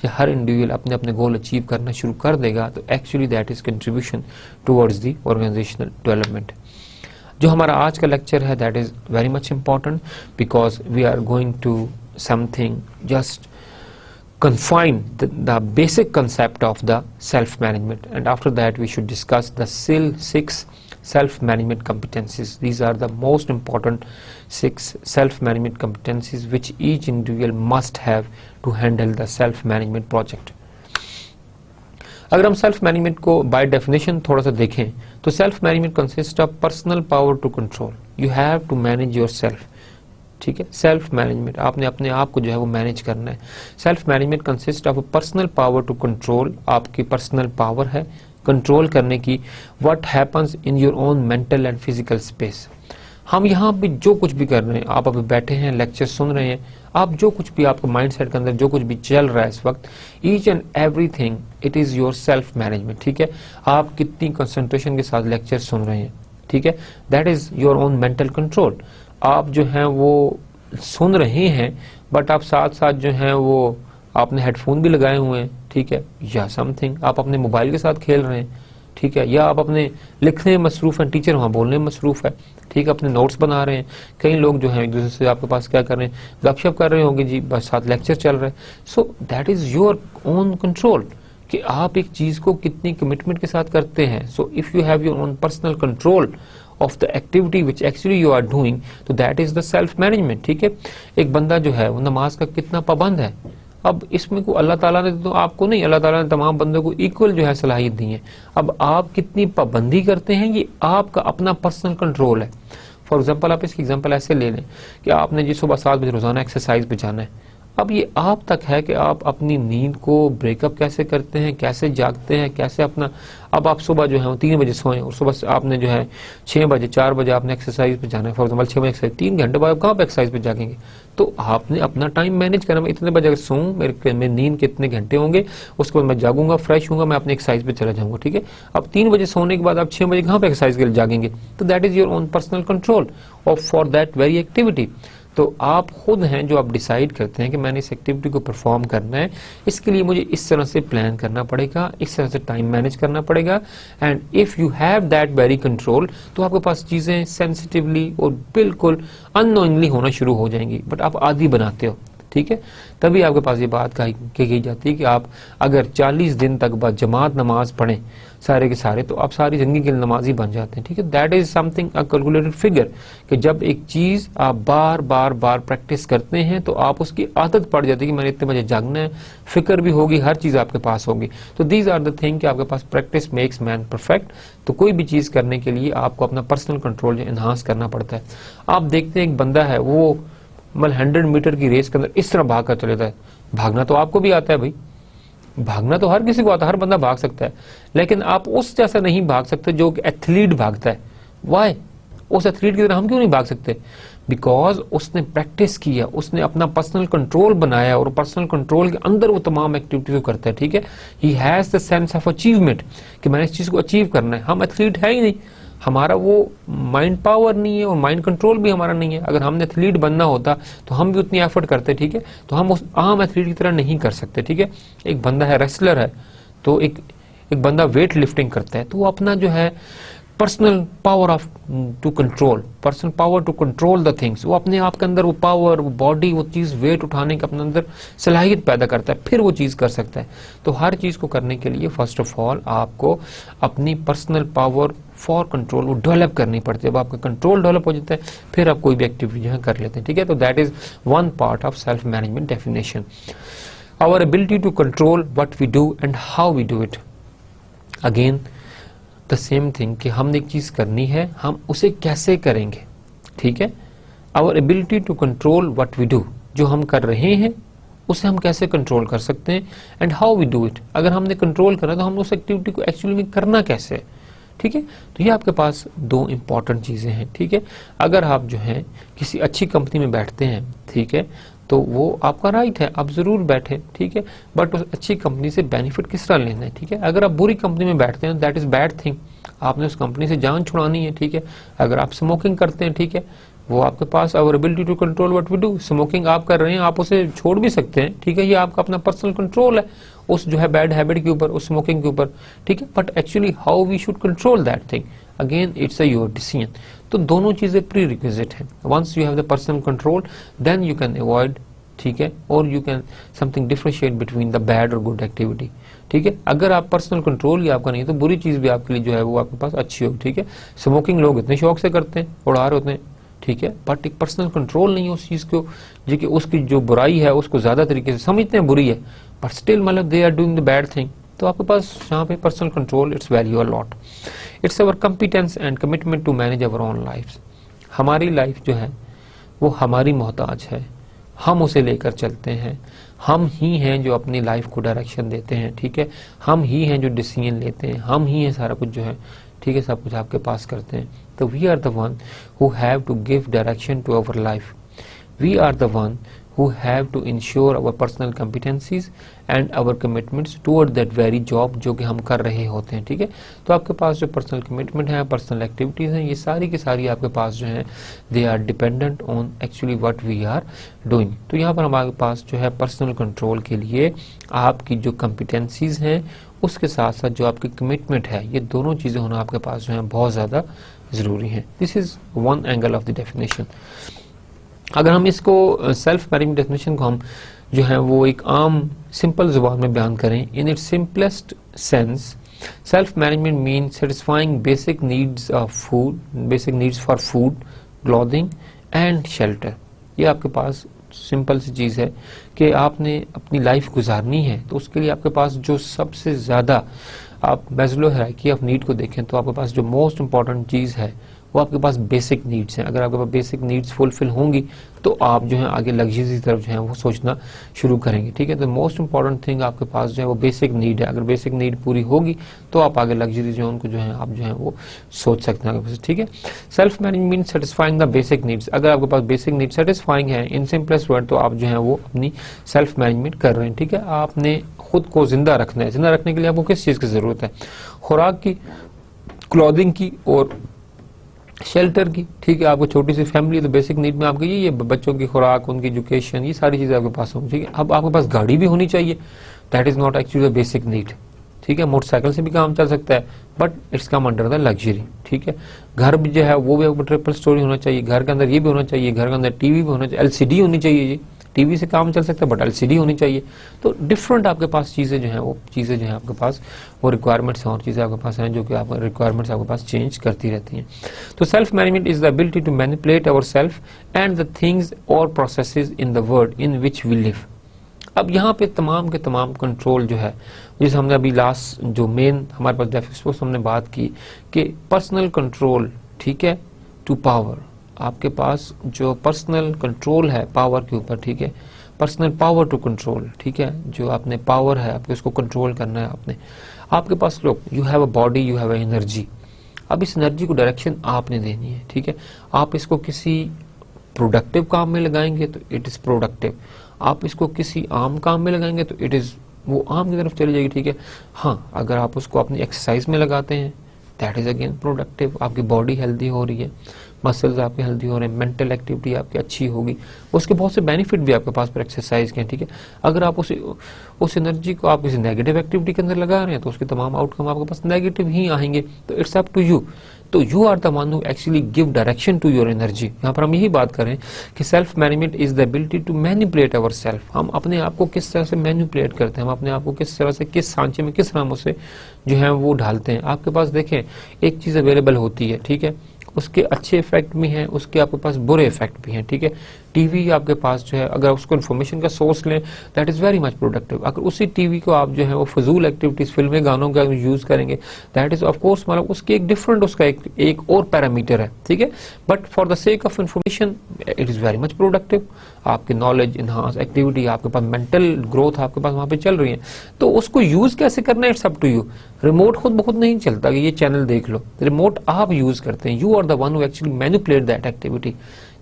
या हर इंडिविजुअल अपने अपने गोल अचीव करना शुरू कर देगा तो actually that is contribution towards the organisational development. जो हमारा आज का लेक्चर है that is very much important because we are going to something just confine the basic concept of the self-management, and after that we should discuss the 6 self-management competencies. These are the most important 6 self-management competencies which each individual must have to handle the self-management project. अगर हम self management को by definition थोड़ा सा देखें तो self management consist of personal power to control. You have to manage your सेल्फ। ठीक है, सेल्फ मैनेजमेंट, आपने अपने आप को जो है वो मैनेज करना है। Self management consist of personal power to control, आपकी पर्सनल पावर है कंट्रोल करने की what happens in your own mental and physical space. हम यहाँ भी जो कुछ भी कर रहे हैं, आप अभी बैठे हैं लेक्चर सुन रहे हैं, आप जो कुछ भी आपका माइंड सेट के अंदर जो कुछ भी चल रहा है इस वक्त, each and everything it is your self management. ठीक है, आप कितनी कंसंट्रेशन के साथ लेक्चर सुन रहे हैं, ठीक है, that is your own mental control. आप जो हैं वो सुन रहे हैं बट आप साथ साथ जो हैं वो आपने हेडफोन भी लगाए हुए हैं, ठीक है, या समथिंग आप अपने मोबाइल के साथ खेल रहे हैं, ठीक है, या आप अपने लिखने में मसरूफ हैं, टीचर वहाँ बोलने में मसरूफ है, ठीक है, अपने नोट्स बना रहे हैं। कई लोग जो हैं एक दूसरे से आपके पास क्या कर रहे हैं, गपशप कर रहे होंगे जी, बस साथ लेक्चर चल रहा है। So that is your own control कि आप एक चीज को कितनी कमिटमेंट के साथ करते हैं। So if you have your own personal control of the activity which actually you are doing, तो that is the self management। ठीक है, एक बंदा जो है वो नमाज का कितना पाबंद है, अब इसमें को अल्लाह ताला ने तो आपको नहीं, अल्लाह ताला ने तमाम बंदों को इक्वल जो है सलाहियत दी है। अब आप कितनी पाबंदी करते हैं ये आपका अपना पर्सनल कंट्रोल है। फॉर एग्जाम्पल आप इसकी एग्जाम्पल ऐसे ले लें कि आपने जी सुबह 7 बजे रोजाना एक्सरसाइज पे जाना है। अब ये आप तक है कि आप अपनी नींद को ब्रेकअप कैसे करते हैं, कैसे जागते हैं, कैसे अपना, अब आप सुबह जो है वो 3 बजे सोएं और सुबह से आपने जो है 6 बजे 4 बजे आपने एक्सरसाइज पे जाना है। फॉर एग्जाम्पल 6 बजे एक्सरसाइज, 3 घंटे बाद कहाँ पे एक्सरसाइज पे जागेंगे? तो आपने अपना टाइम मैनेज करना। मैं इतने बजे अगर सोऊं, मेरे नींद कितने घंटे होंगे, उसके बाद मैं जागूंगा, फ्रेश हूँ, मैं अपनी एक्सरसाइज पे चला जाऊंगा। ठीक है, अब 3 बजे सोने के बाद आप 6 बजे कहाँ पे एक्सरसाइज के लिए जागेंगे? तो that is your own personal control of for that very activity. तो आप खुद हैं जो आप डिसाइड करते हैं कि मैंने इस एक्टिविटी को परफॉर्म करना है, इसके लिए मुझे इस तरह से प्लान करना पड़ेगा, इस तरह से टाइम मैनेज करना पड़ेगा। And if you have that very control तो आपके पास चीजें सेंसिटिवली और बिल्कुल अननोइंगली होना शुरू हो जाएंगी, बट आप आदी बनाते हो। ठीक है, तभी आपके पास ये बात कही जाती है कि आप अगर 40 दिन तक बाद जमात नमाज पढ़ें सारे के सारे, तो आप सारी जिंदगी के लिए नमाजी बन जाते हैं। ठीक है, that is something a calculated figure कि जब एक चीज आप बार बार बार प्रैक्टिस करते हैं तो आप उसकी आदत पड़ जाती है कि मैंने इतने बजे जागना है, फिक्र भी होगी, हर चीज आपके पास होगी। तो दीज आर द थिंग कि आपके पास प्रैक्टिस मेक्स मैन परफेक्ट। तो कोई भी चीज करने के लिए आपको अपना पर्सनल कंट्रोल एनहांस करना पड़ता है। आप देखते हैं एक बंदा है वो 100 मीटर की रेस के अंदर इस तरह भाग कर चले जाता है। भागना तो आपको भी आता है भाई, भागना तो हर किसी को आता है, हर बंदा भाग सकता है, लेकिन आप उस जैसा नहीं भाग सकते जो एथलीट भागता है। वाई? उस एथलीट की तरह हम क्यों नहीं भाग सकते? बिकॉज उसने प्रैक्टिस किया, उसने अपना पर्सनल कंट्रोल बनाया और पर्सनल कंट्रोल के अंदर वो तमाम एक्टिविटीज को करता है। ठीक है, he has the sense of achievement कि मैंने इस चीज को अचीव करना है। हम एथलीट है ही नहीं, हमारा वो माइंड पावर नहीं है और माइंड कंट्रोल भी हमारा नहीं है। अगर हमने एथलीट बनना होता तो हम भी उतनी एफर्ट करते। ठीक है, तो हम उस आम एथलीट की तरह नहीं कर सकते। ठीक है, एक बंदा है रेसलर है, तो एक बंदा वेट लिफ्टिंग करता है तो वो अपना जो है personal power of to control, personal power to control the things, वो अपने आप के अंदर वो पावर, वो बॉडी, वो चीज वेट उठाने का अपने अंदर सलाहियत पैदा करता है, फिर वो चीज कर सकता है। तो हर चीज को करने के लिए फर्स्ट ऑफ ऑल आपको अपनी पर्सनल पावर फॉर कंट्रोल वो डेवलप करनी पड़ती है। जब आपका कंट्रोल डेवलप हो जाता है फिर आप कोई भी एक्टिविटी जो है कर लेते हैं, ठीक है। तो that is one part of self management definition, our ability to control what we do and how we do it. Again the same thing कि हमने एक चीज करनी है, हम उसे कैसे करेंगे, ठीक है। Our ability to control what we do, जो हम कर रहे हैं उसे हम कैसे कंट्रोल कर सकते हैं, and how we do it, अगर हमने कंट्रोल करना तो हम उस एक्टिविटी को एक्चुअली में करना कैसे है, ठीक है। तो ये आपके पास दो इंपॉर्टेंट चीजें हैं, ठीक है। अगर आप जो है किसी अच्छी कंपनी में बैठते हैं, ठीक है, तो वो आपका राइट है, आप जरूर बैठे, ठीक है, बट उस अच्छी कंपनी से बेनिफिट किस तरह लेना है, ठीक है। अगर आप बुरी कंपनी में बैठते हैं दैट इज बैड थिंग, आपने उस कंपनी से जान छुड़ानी है, ठीक है। अगर आप स्मोकिंग करते हैं, ठीक है, वो आपके पास our ability to control what we do, smoking आप कर रहे हैं, आप उसे छोड़ भी सकते हैं, ठीक है, ये आपका अपना पर्सनल कंट्रोल है उस जो है बैड हैबिट के ऊपर, उस स्मोकिंग के ऊपर, ठीक है। But actually how we should control that thing, again it's a your decision. तो दोनों चीजें प्री रिक्विजिट है। Once you have the personal control then you can avoid, ठीक है, और you can something differentiate between the bad और good activity, ठीक है। अगर आप पर्सनल कंट्रोल ही आपका नहीं है तो बुरी चीज भी आपके लिए जो है वो आपके पास अच्छी होगी, ठीक है। स्मोकिंग लोग इतने शौक से करते हैं, उड़ा रहे होते हैं, ठीक है, बट एक पर्सनल कंट्रोल नहीं है उस चीज को, जो कि उसकी जो बुराई है उसको ज्यादा तरीके से समझते हैं बुरी है, बट स्टिल मतलब they are doing the bad thing. तो आपके पास यहाँ पे personal control it's value a lot, it's our competence and commitment to manage our own life. हमारी लाइफ जो है वो हमारी मोहताज है, हम उसे लेकर चलते हैं, हम ही हैं जो अपनी लाइफ को डायरेक्शन देते हैं, ठीक है, हम ही हैं जो डिसीजन लेते हैं, हम ही हैं सारा कुछ जो है, ठीक है, सब कुछ आपके पास करते हैं। तो we are the one who have to give direction to our life, we are the one who have to ensure our personal competencies and our commitments toward that very job जो कि हम कर रहे होते हैं, ठीक है। तो आपके पास जो पर्सनल कमिटमेंट है, पर्सनल एक्टिविटीज हैं, ये सारी की सारी आपके पास जो है they are dependent on actually what we are doing. तो यहाँ पर हमारे पास जो है पर्सनल कंट्रोल के लिए आपकी जो कम्पिटेंसीज हैं उसके साथ साथ जो आपकी कमिटमेंट है, ये दोनों चीजें होना आपके पास जो है बहुत ज्यादा जरूरी है। This is one angle of the definition. अगर हम इसको सेल्फ मैनेजमेंट डेफिनेशन को हम जो है वो एक आम सिंपल जुबान में बयान करें, in its simplest sense self management mean satisfying basic needs of food, basic needs for food, clothing and shelter. ये आपके पास सिंपल सी चीज है कि आपने अपनी लाइफ गुजारनी है तो उसके लिए आपके पास जो सबसे ज्यादा, आप मैस्लो हायरार्की ऑफ नीड को देखें तो आपके पास जो मोस्ट इंपॉर्टेंट चीज है वो आपके पास बेसिक नीड्स हैं। अगर आपके पास बेसिक नीड्स फुलफिल होंगी तो आप जो है आगे लग्जरी की तरफ जो है वो सोचना शुरू करेंगे, ठीक है। तो मोस्ट इंपॉर्टेंट थिंग आपके पास जो है वो बेसिक नीड है। अगर बेसिक नीड पूरी होगी तो आप आगे लग्जरी जो है उनको जो है आप जो है वो सोच सकते हैं, ठीक है। Self management mean satisfying the basic needs. अगर आपके पास बेसिक नीड सेटिस्फाइंग है इन सिंपलेस्ट वर्ड तो आप जो है वो अपनी सेल्फ मैनेजमेंट कर रहे हैं, ठीक है। आपने खुद को जिंदा रखना है। जिंदा रखने के लिए आपको किस चीज की जरूरत है? खुराक की, क्लॉथिंग की और शेल्टर की, ठीक है। आपको छोटी सी फैमिली तो बेसिक नीड में आपके ये बच्चों की खुराक, उनकी एजुकेशन, ये सारी चीजें आपके पास होंगी, ठीक है। अब आपके पास गाड़ी भी होनी चाहिए, that is not actually basic need, ठीक है। मोटरसाइकिल से भी काम चल सकता है but it's come under the luxury, ठीक है। घर भी जो है वो भी आपको ट्रिपल स्टोरी होना चाहिए, घर के अंदर ये भी होना चाहिए, घर के अंदर टीवी भी होना चाहिए, एलसीडी होनी चाहिए, जी टीवी से काम चल सकता है बट एलसीडी होनी चाहिए। तो डिफरेंट आपके पास चीजें जो है वो चीजें जो है आपके पास वो रिक्वायरमेंट्स हैं और चीजें आपके पास हैं जो कि आपको रिक्वायरमेंट्स आपके पास चेंज करती रहती हैं। तो self management is the ability to manipulate our self and the things और processes in the world in which we live. अब यहाँ पे तमाम के तमाम कंट्रोल जो है, जैसे हमने अभी लास्ट जो मेन हमारे पास डेफिनेशन हमने बात की कि पर्सनल कंट्रोल, ठीक है, टू पावर। आपके पास जो पर्सनल कंट्रोल है पावर के ऊपर, ठीक है, पर्सनल पावर टू कंट्रोल, ठीक है, जो आपने पावर है आपके उसको कंट्रोल करना है आपने। आपके पास लोग you have a body, you have a energy. अब इस एनर्जी को डायरेक्शन आपने देनी है, ठीक है। आप इसको किसी प्रोडक्टिव काम में लगाएंगे तो इट इज प्रोडक्टिव, आप इसको किसी आम काम में लगाएंगे तो इट इज वो आम की तरफ चली जाएगी, ठीक है। हाँ, अगर आप उसको अपनी एक्सरसाइज में लगाते हैं दैट इज अगेन प्रोडक्टिव, आपकी बॉडी हेल्दी हो रही है। मसल्स आपके हेल्दी हो रहे हैं, मेंटल एक्टिविटी आपकी अच्छी होगी, उसके बहुत से बेनिफिट भी आपके पास पर एक्सरसाइज के हैं, ठीक है। अगर आप उस एनर्जी को आप किसी नेगेटिव एक्टिविटी के अंदर लगा रहे हैं तो उसके तमाम आउटकम आपके पास नेगेटिव ही आएंगे। तो इट्स अप टू यू, तो you are the one who actually give direction to your energy. यहाँ पर हम यही बात करें कि self management is the ability to manipulate our self. हम अपने आप को किस तरह से मैनिपुलेट करते हैं, हम अपने आप को किस तरह से, किस सांचे में, किस रामों से जो है वो ढालते हैं। आपके पास देखें एक चीज अवेलेबल होती है, ठीक है, उसके अच्छे इफेक्ट भी हैं, उसके आपके पास बुरे इफेक्ट भी हैं, ठीक है। टीवी आपके पास जो है, अगर उसको इन्फॉर्मेशन का सोर्स लें, that is very much productive. अगर उसी टीवी को आप जो है वो फजूल एक्टिविटीज, फिल्में, गानों का यूज करेंगे, दैट इज ऑफ कोर्स मतलब उसकी एक डिफरेंट, उसका एक और पैरामीटर है, ठीक है। But for the sake of information it is very much productive. आपकी नॉलेज इनहांस एक्टिविटी, आपके पास मेंटल ग्रोथ आपके पास वहां पे चल रही है। तो उसको यूज कैसे करना है, it's up to you. Remote खुद बहुत नहीं चलता कि ये चैनल देख लो, रिमोट आप यूज करते हैं। You are the one who actually manipulate that activity,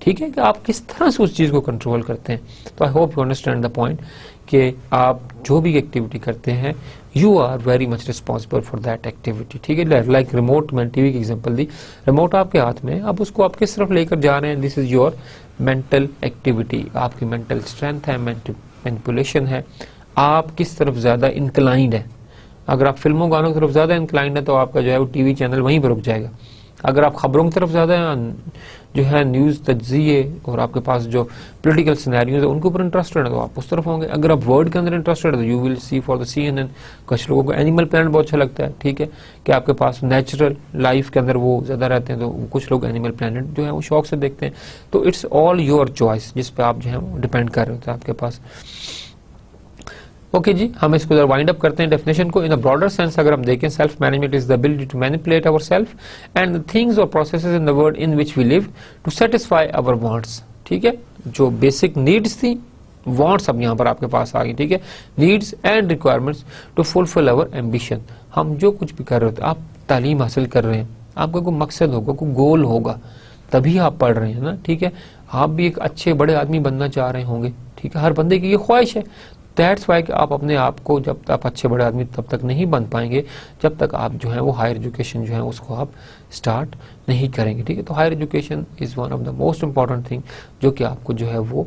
ठीक है, कि आप किस तरह से उस चीज को कंट्रोल करते हैं। तो I hope you understand the point कि आप जो भी एक्टिविटी करते हैं you are very much responsible for that activity, ठीक है। लाइक रिमोट, मैंने टीवी की एग्जांपल दी, रिमोट आपके हाथ में, अब उसको आप किस तरफ लेकर जा रहे हैं, this is your mental activity. आपकी मेंटल स्ट्रेंथ है, मैनिपुलेशन है, आप किस तरफ ज्यादा इंक्लाइंड है। अगर आप फिल्मों गानों की तरफ ज्यादा इंक्लाइंड है तो आपका जो है वो टीवी चैनल वहीं पर रुक जाएगा। अगर आप खबरों की तरफ ज्यादा जो है न्यूज, तज्जिए और आपके पास जो पॉलिटिकल सिनेरियोज है उनके ऊपर इंटरेस्टेड है तो आप उस तरफ होंगे। अगर आप वर्ड के अंदर इंटरेस्टेड है तो you will see for the CNN। कुछ लोगों को एनिमल प्लैनेट बहुत अच्छा लगता है, ठीक है, कि आपके पास नेचुरल लाइफ के अंदर वो ज्यादा रहते हैं, तो कुछ लोग एनिमल प्लैनेट जो है वो शौक से देखते हैं। तो इट्स ऑल योर चॉइस, जिस पे आप जो है वो डिपेंड कर रहे होते हैं आपके पास। ओके जी, हम इसको वाइंड अप करते हैं डेफिनेशन को। इन अ ब्रॉडर सेंस अगर हम देखें, self management is the ability to manipulate our self and the things और processes in the world in which we live to satisfy our wants, ठीक है। जो बेसिक नीड्स थी, वांट्स अब यहाँ पर आपके पास आ गई, ठीक है, needs and requirements to fulfil our ambition. हम जो कुछ भी कर रहे होते, आप तालीम हासिल कर रहे हैं, आपका कोई मकसद होगा, कोई गोल होगा, तभी आप पढ़ रहे हैं ना, ठीक है। आप भी एक अच्छे बड़े आदमी बनना चाह रहे होंगे, ठीक है, हर बंदे की ये ख्वाहिश है। दैट्स वाई कि आप अपने आप को, जब तक आप अच्छे बड़े आदमी तब तक नहीं बन पाएंगे जब तक आप जो है वो हायर एजुकेशन जो है उसको आप स्टार्ट नहीं करेंगे, ठीक है। तो higher education is one of the most important thing जो कि आपको जो है वो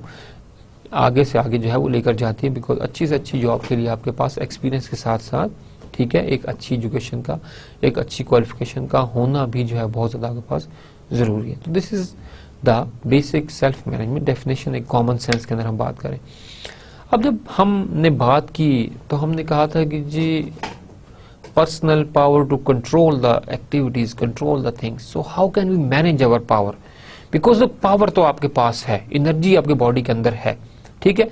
आगे से आगे जो है वो लेकर जाती है, बिकॉज अच्छी से अच्छी जॉब के लिए आपके पास एक्सपीरियंस के साथ साथ, ठीक है, एक अच्छी एजुकेशन का, एक अच्छी क्वालिफिकेशन का होना भी जो है बहुत ज्यादा आपके पास जरूरी है। तो this is the basic self management definition, एक कॉमन सेंस के अंदर हम बात करें। अब जब हमने बात की तो हमने कहा था कि जी personal power to control the activities, control the things. So how can we manage our power, because the power तो आपके पास है, एनर्जी आपके बॉडी के अंदर है, ठीक है।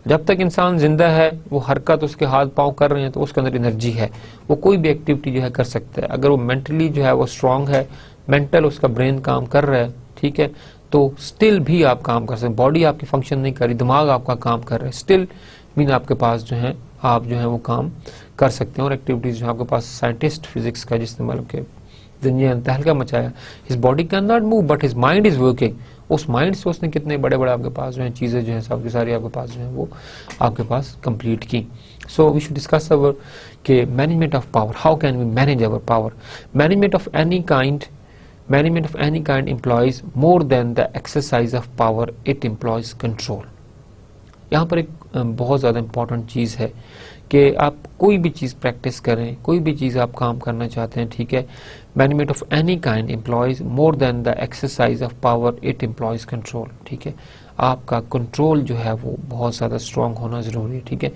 जब तक इंसान जिंदा है, वो हरकत उसके हाथ पांव कर रहे हैं तो उसके अंदर एनर्जी है, वो कोई भी एक्टिविटी जो है कर सकता है। अगर वो मेंटली जो है वो स्ट्रांग है, मेंटल उसका ब्रेन काम कर रहा है, ठीक है, तो स्टिल भी आप काम कर सकते हैं। बॉडी आपकी फंक्शन नहीं कर रही, दिमाग आपका काम कर रहा है, स्टिल मीन आपके पास जो है आप जो है वो काम कर सकते हैं। और एक्टिविटीज जो आपके पास, साइंटिस्ट फिजिक्स का जिसने मतलब के दुनिया ने तहलका मचाया, his body can not move but his mind is working. उस माइंड से उसने कितने बड़े बड़े आपके पास जो है चीजें जो है सबकी सारी आपके पास जो है वो आपके पास कंप्लीट की। So we should discuss our के management of power, how can we manage our power. Management of any kind, management of any kind employs more than the exercise of power, it employs control। यहाँ पर एक बहुत ज़्यादा important चीज़ है कि आप कोई भी चीज़ प्रैक्टिस करें, कोई भी चीज़ आप काम करना चाहते हैं, ठीक है, management of any kind employees more than the exercise of power, it employees control, ठीक है। आपका कंट्रोल जो है वो बहुत ज़्यादा स्ट्रांग होना ज़रूरी है, ठीक है।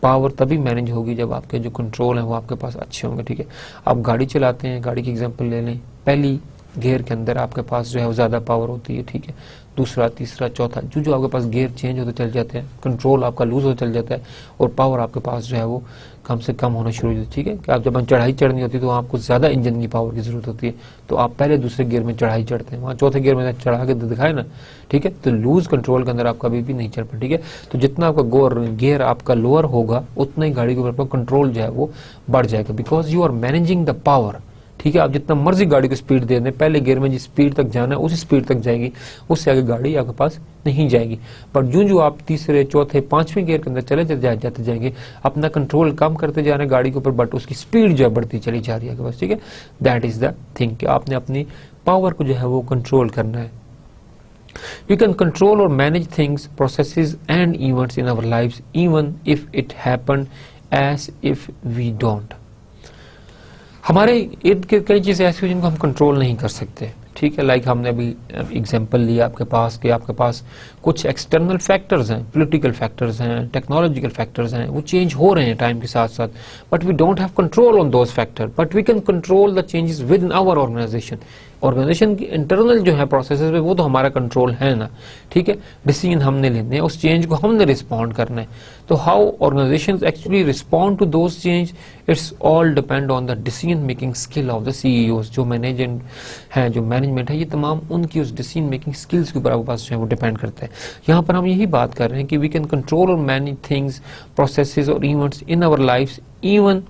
पावर तभी मैनेज होगी जब आपके जो कंट्रोल है वो आपके पास अच्छे होंगे, ठीक है। आप गाड़ी चलाते हैं, गाड़ी की एग्जाम्पल ले लें, पहली गियर के अंदर आपके पास जो है वो ज्यादा पावर होती है, ठीक है, दूसरा, तीसरा, चौथा, जो आपके पास गियर चेंज होते चल जाते हैं, कंट्रोल आपका लूज होता चल जाता है और पावर आपके पास जो है वो कम से कम होना शुरू हो जाती है, ठीक है। कि आप जब चढ़ाई चढ़नी होती है तो आपको ज्यादा इंजन की पावर की जरूरत होती है, तो आप पहले दूसरे गियर में चढ़ाई चढ़ते हैं, वहाँ चौथे गियर में चढ़ा के दिखाए ना, ठीक है, तो लूज कंट्रोल के अंदर आप कभी भी नहीं चढ़ पाए, ठीक है। तो जितना आपका गियर आपका लोअर होगा उतना ही गाड़ी के ऊपर कंट्रोल जो है वो बढ़ जाएगा, because you are managing the power, ठीक है। आप जितना मर्जी गाड़ी को स्पीड दे दें, पहले गियर में जिस स्पीड तक जाना है उसी स्पीड तक जाएगी, उससे आगे गाड़ी आपके पास नहीं जाएगी। पर जो आप तीसरे, चौथे, पांचवें गियर के अंदर चले जाते जाएंगे, अपना कंट्रोल कम करते जा रहे हैं गाड़ी के ऊपर, बट उसकी स्पीड जो है बढ़ती चली जा रही है आपके पास, ठीक है। दैट इज द थिंग कि आपने अपनी पावर को जो है वो कंट्रोल करना है। We can control or manage things, processes and events in our lives even if it happened as if we don't. हमारे इर्द गिर्द कई चीज़ें ऐसी हैं जिनको हम कंट्रोल नहीं कर सकते, ठीक है। लाइक हमने अभी एग्जांपल लिया आपके पास कि आपके पास कुछ एक्सटर्नल फैक्टर्स हैं, पॉलिटिकल फैक्टर्स हैं, टेक्नोलॉजिकल फैक्टर्स हैं, वो चेंज हो रहे हैं टाइम के साथ साथ, but we don't have control on those factor, but we can control the changes within our organization. Organization की इंटरनल जो है प्रोसेसेस पे वो तो हमारा कंट्रोल है ना, ठीक है। डिसीजन हमने लेने हैं, उस चेंज को हमने रिस्पॉन्ड करना है। तो how organizations actually respond to those change, it's all depend on the decision making skill of the CEOs. जो मैनेजमेंट है, जो मैनेजमेंट है, ये तमाम उनकी उस डिसीजन मेकिंग स्किल्स के ऊपर आपके पास जो है वो डिपेंड करता है। यहाँ पर हम यही बात कर रहे हैं कि वी कैन कंट्रोल और मैनेज थिंग्स, प्रोसेसेस और events in our life even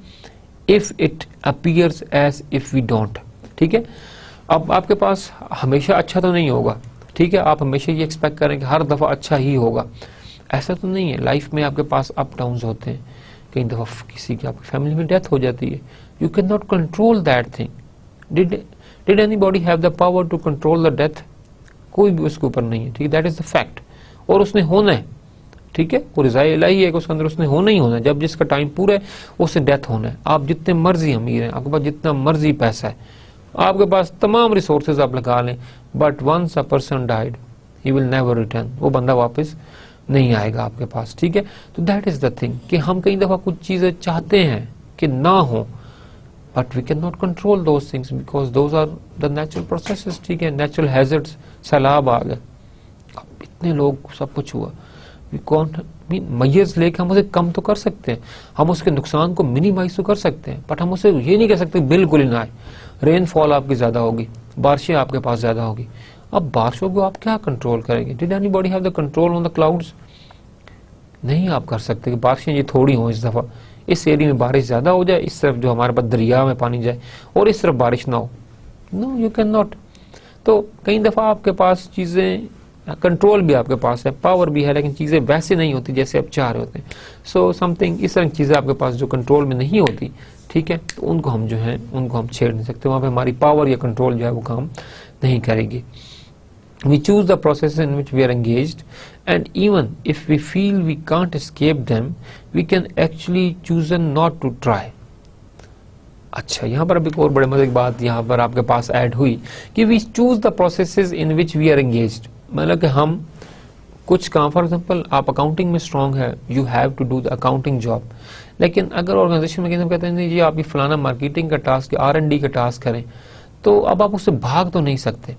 if it appears as if we don't, ठीक है। अब आपके पास हमेशा अच्छा तो नहीं होगा, ठीक है। आप हमेशा ये एक्सपेक्ट करें कि हर दफ़ा अच्छा ही होगा, ऐसा तो नहीं है। लाइफ में आपके पास अप डाउन्स होते हैं, कई दफ़ा किसी की आपकी फैमिली में डेथ हो जाती है, you can not control that thing. Did anybody have the power to control the death? कोई भी उसके ऊपर नहीं है, ठीक है। दैट इज द फैक्ट, और उसने होना है, ठीक है। वो रिज़ा इलाही है कि उसके अंदर उसने होना ही होना है। जब जिसका टाइम पूरा है उससे डेथ होना है। आप जितने मर्जी अमीर हैं, आपके पास जितना मर्जी पैसा है, आपके पास तमाम रिसोर्सेज आप लगा लें, but once a person died he will never return, वो बंदा वापस नहीं आएगा आपके पास, ठीक है। तो दैट इज द थिंग कि हम कई दफ़ा कुछ चीज़ें चाहते हैं कि ना हो, but we can not control those things because those are the natural processes, ठीक है। नेचुरल हैजर्ड्स, सैलाब आ गए, अब इतने लोग, सब कुछ हुआ, वी कॉन्ट मैयर्स लेके हम उसे कम तो कर सकते हैं, हम उसके नुकसान को मिनिमाइज तो कर सकते हैं, बट हम उसे ये नहीं कह सकते बिल्कुल ही ना आए। रेनफॉल आपकी ज़्यादा होगी, बारिशें आपके पास ज़्यादा होगी, अब बारिशों को आप क्या कंट्रोल करेंगे? Did anybody have the control on the clouds? नहीं आप कर सकते कि बारिशें ये थोड़ी हों, इस दफ़ा इस एरिया में बारिश ज़्यादा हो जाए, इस तरफ जो हमारे पास दरिया में पानी जाए और इस तरफ बारिश ना हो। No, you can not. तो कई दफ़ा आपके पास चीज़ें, कंट्रोल भी आपके पास है, पावर भी है, लेकिन चीज़ें वैसे नहीं होती जैसे आप चाह रहे होते हैं। सो समथिंग इस तरह की चीज़ें आपके पास जो कंट्रोल में नहीं होती, ठीक है, तो उनको हम जो है उनको हम छेड़ नहीं सकते, वहाँ पे हमारी पावर या कंट्रोल जो है वो काम नहीं करेगी। We choose the processes in which we are engaged, and even if we feel we can't escape them, we can actually choose not to try. अच्छा, यहाँ पर अभी एक और बड़े मजे की बात यहाँ पर आपके पास ऐड हुई कि we choose the processes in which we are engaged, मतलब कि हम कुछ काम, फॉर एग्जाम्पल आप अकाउंटिंग में स्ट्रॉन्ग है, you have to do the accounting job, लेकिन अगर ऑर्गेनाइजेशन में कहते हैं जी आप ये फलाना मार्केटिंग का टास्क, R&D का टास्क करें, तो अब आप उससे भाग तो नहीं सकते।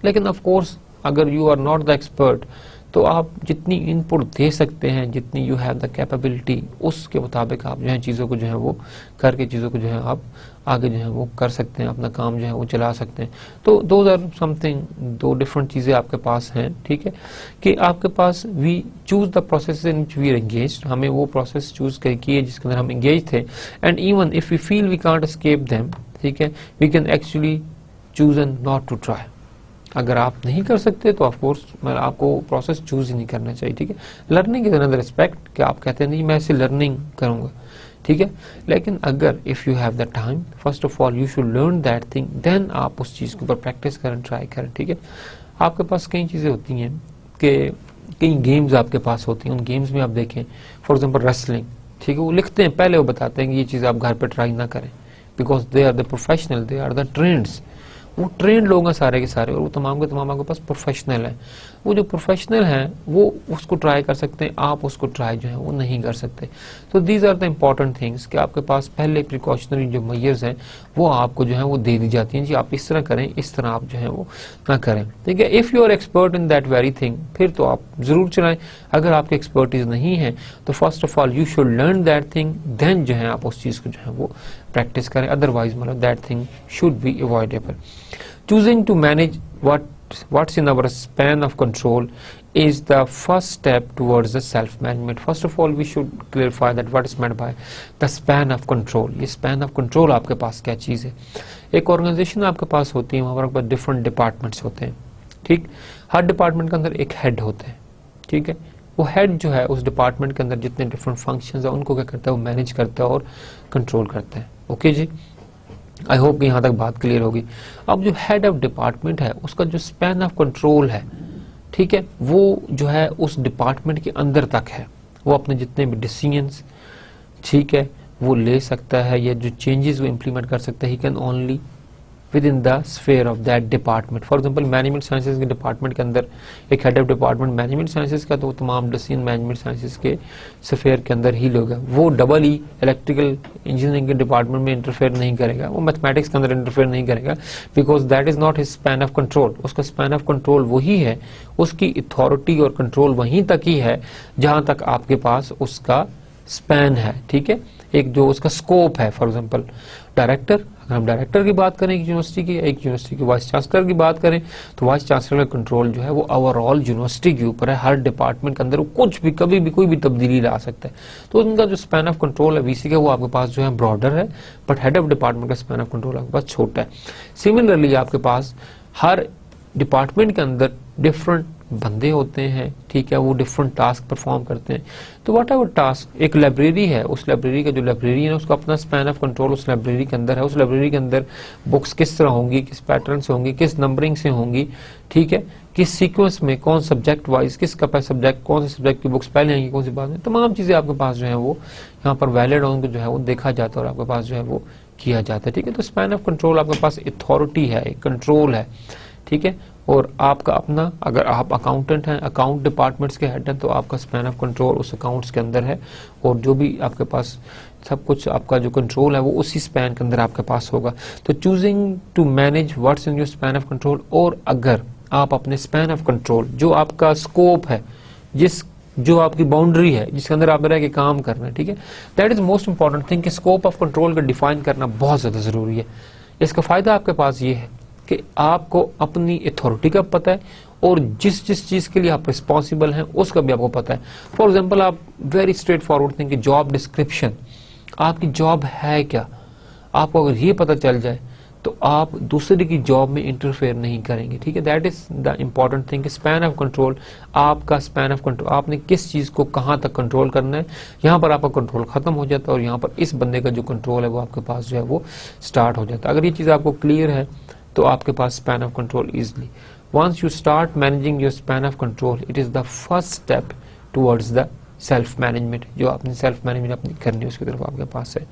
लेकिन ऑफ कोर्स अगर you are not the expert, तो आप जितनी इनपुट दे सकते हैं, जितनी यू हैव द कैपेबिलिटी, उसके मुताबिक आप जो है चीज़ों को जो है वो करके चीज़ों को जो है आप आगे जो है वो कर सकते हैं, अपना काम जो है वो चला सकते हैं। तो दोज आर समथिंग, दो डिफरेंट चीज़ें आपके पास हैं, ठीक है, कि आपके पास we choose the process in which we are engaged, हमें वो प्रोसेस चूज किए जिसके अंदर हम एंगेज थे, and even if we feel we can't escape them, ठीक है, we can actually choose and not to try. अगर आप नहीं कर सकते तो ऑफ कोर्स आपको प्रोसेस चूज ही नहीं करना चाहिए, ठीक है। लर्निंग इज अनदर एस्पेक्ट कि आप कहते हैं नहीं मैं ऐसे लर्निंग करूंगा, ठीक है, लेकिन अगर if you have the time, first of all you should learn that thing, then आप उस चीज़ के ऊपर प्रैक्टिस करें, ट्राई करें, ठीक है। आपके पास कई चीज़ें होती हैं कि कई गेम्स आपके पास होती हैं, उन गेम्स में आप देखें फॉर एग्जाम्पल रेसलिंग, ठीक है, वो लिखते हैं पहले, वो बताते हैं कि ये चीज़ आप घर पर ट्राई ना करें because they are the professional, they are the trends, वो ट्रेंड लोग हैं सारे के सारे, और वो तमाम के तमाम आपके पास प्रोफेशनल हैं। वो जो प्रोफेशनल हैं वो उसको ट्राई कर सकते हैं, आप उसको ट्राई जो है वो नहीं कर सकते। तो these are the important things कि आपके पास पहले प्रिकॉशनरी जो मेजर्स हैं वो आपको जो है वो दे दी जाती हैं, जी आप इस तरह करें, इस तरह आप जो है वो ना करें, ठीक है। If you are expert in that very thing, फिर तो आप ज़रूर चलाएं। अगर आपकी एक्सपर्टीज नहीं है तो first of all you should learn that thing, then जो है आप उस चीज़ को जो है वो प्रैक्टिस करें, अदरवाइज मतलब that thing should be avoidable. Choosing to manage what's in our span of control is the first step towards the self-management. First of all, we should clarify that what is meant by the span of control. ये span of control आपके पास क्या चीज़ है? एक organisation आपके पास होती है, वहाँ पर आपके पास डिफरेंट डिपार्टमेंट्स होते हैं, ठीक। हर डिपार्टमेंट के अंदर एक हेड होता है, ठीक है। वो हेड जो है उस डिपार्टमेंट के अंदर जितने डिफरेंट फंक्शंस हैं उनको क्या करता है, वो मैनेज करता है और कंट्रोल करता है, ओके जी। आई होप कि यहाँ तक बात क्लियर होगी। अब जो हेड ऑफ डिपार्टमेंट है उसका जो स्पैन ऑफ कंट्रोल है, ठीक है, वो जो है उस डिपार्टमेंट के अंदर तक है। वो अपने जितने भी डिसीजंस, ठीक है, वो ले सकता है, या जो चेंजेस वो इम्प्लीमेंट कर सकता है, he can only with in the sphere of that department. For example management sciences के डिपार्टमेंट के अंदर एक head of department management sciences का, तो तमाम डिसीजन मैनेजमेंट साइंसेज के स्फेयर के अंदर ही लोग हैं। वो डबल ही इलेक्ट्रिकल इंजीनियरिंग के डिपार्टमेंट में इंटरफेयर नहीं करेगा, वो मैथमेटिक्स के अंदर इंटरफेयर नहीं करेगा, because that is not his span of control. उसका स्पैन ऑफ कंट्रोल वही है, उसकी अथॉरिटी और कंट्रोल वहीं तक ही है जहां तक आपके पास उसका स्पैन है, ठीक है, एक जो उसका स्कोप है। फॉर एग्जांपल डायरेक्टर, अगर हम डायरेक्टर की बात करें एक यूनिवर्सिटी की, एक यूनिवर्सिटी के वाइस चांसलर की बात करें, तो वाइस चांसलर का कंट्रोल जो है वो ओवरऑल यूनिवर्सिटी के ऊपर है। हर डिपार्टमेंट के अंदर वो कुछ भी कभी भी कोई भी तब्दीली ला सकता है। तो उनका जो स्पैन ऑफ कंट्रोल है वीसी का, वो आपके पास जो है ब्रॉडर है, बट हेड ऑफ डिपार्टमेंट का स्पैन ऑफ कंट्रोल आपके पास छोटा है। सिमिलरली आपके पास हर डिपार्टमेंट के अंदर डिफरेंट बंदे होते हैं, ठीक है, वो डिफरेंट टास्क परफॉर्म करते हैं। तो व्हाट एवर टास्क, एक लाइब्रेरी है, उस लाइब्रेरी का जो लाइब्रेरियन है उसका अपना स्पैन ऑफ कंट्रोल उस लाइब्रेरी के अंदर है। उस लाइब्रेरी के अंदर बुक्स किस तरह होंगी, किस पैटर्न से होंगी, किस नंबरिंग से होंगी, ठीक है, किस सीक्वेंस में, कौन सब्जेक्ट वाइज, किसका सब्जेक्ट, कौन से सब्जेक्ट की बुक्स पहले आएंगी, कौन सी बाद में, तमाम चीजें आपके पास जो है वो यहाँ पर वैलिड उनको जो है वो देखा जाता है और आपके पास जो है वो किया जाता है, ठीक है। तो स्पैन ऑफ कंट्रोल आपके पास अथॉरिटी है, कंट्रोल है, ठीक है। और आपका अपना, अगर आप अकाउंटेंट हैं, अकाउंट डिपार्टमेंट्स के हेड हैं, तो आपका स्पैन ऑफ कंट्रोल उस अकाउंट्स के अंदर है, और जो भी आपके पास सब कुछ आपका जो कंट्रोल है वो उसी स्पैन के अंदर आपके पास होगा। तो choosing to manage what's in your span of control, और अगर आप अपने स्पैन ऑफ कंट्रोल, जो आपका स्कोप है, जो आपकी बाउंड्री है जिसके अंदर आप रह के काम करना है, ठीक है, that is most important thing कि स्कोप ऑफ कंट्रोल का डिफाइन करना बहुत ज्यादा जरूरी है। इसका फायदा आपके पास ये है कि आपको अपनी अथॉरिटी का पता है, और जिस जिस चीज के लिए आप रिस्पॉन्सिबल हैं उसका भी आपको पता है। फॉर एग्जांपल आप वेरी स्ट्रेट फॉरवर्ड थिंग कि जॉब डिस्क्रिप्शन, आपकी जॉब है क्या, आपको अगर ये पता चल जाए तो आप दूसरे की जॉब में इंटरफेयर नहीं करेंगे, ठीक है। That is the important thing. Span of control, आपका स्पैन ऑफ कंट्रोल, आपने किस चीज को कहां तक कंट्रोल करना है, यहाँ पर आपका कंट्रोल खत्म हो जाता है और यहाँ पर इस बंदे का जो कंट्रोल है वो आपके पास जो है वो स्टार्ट हो जाता है। अगर ये चीज आपको क्लियर है तो आपके पास span of control easily, once you start managing your span of control, it is the first step towards the self management. जो आपने सेल्फ मैनेजमेंट अपनी करनी है उसकी तरफ आपके पास है।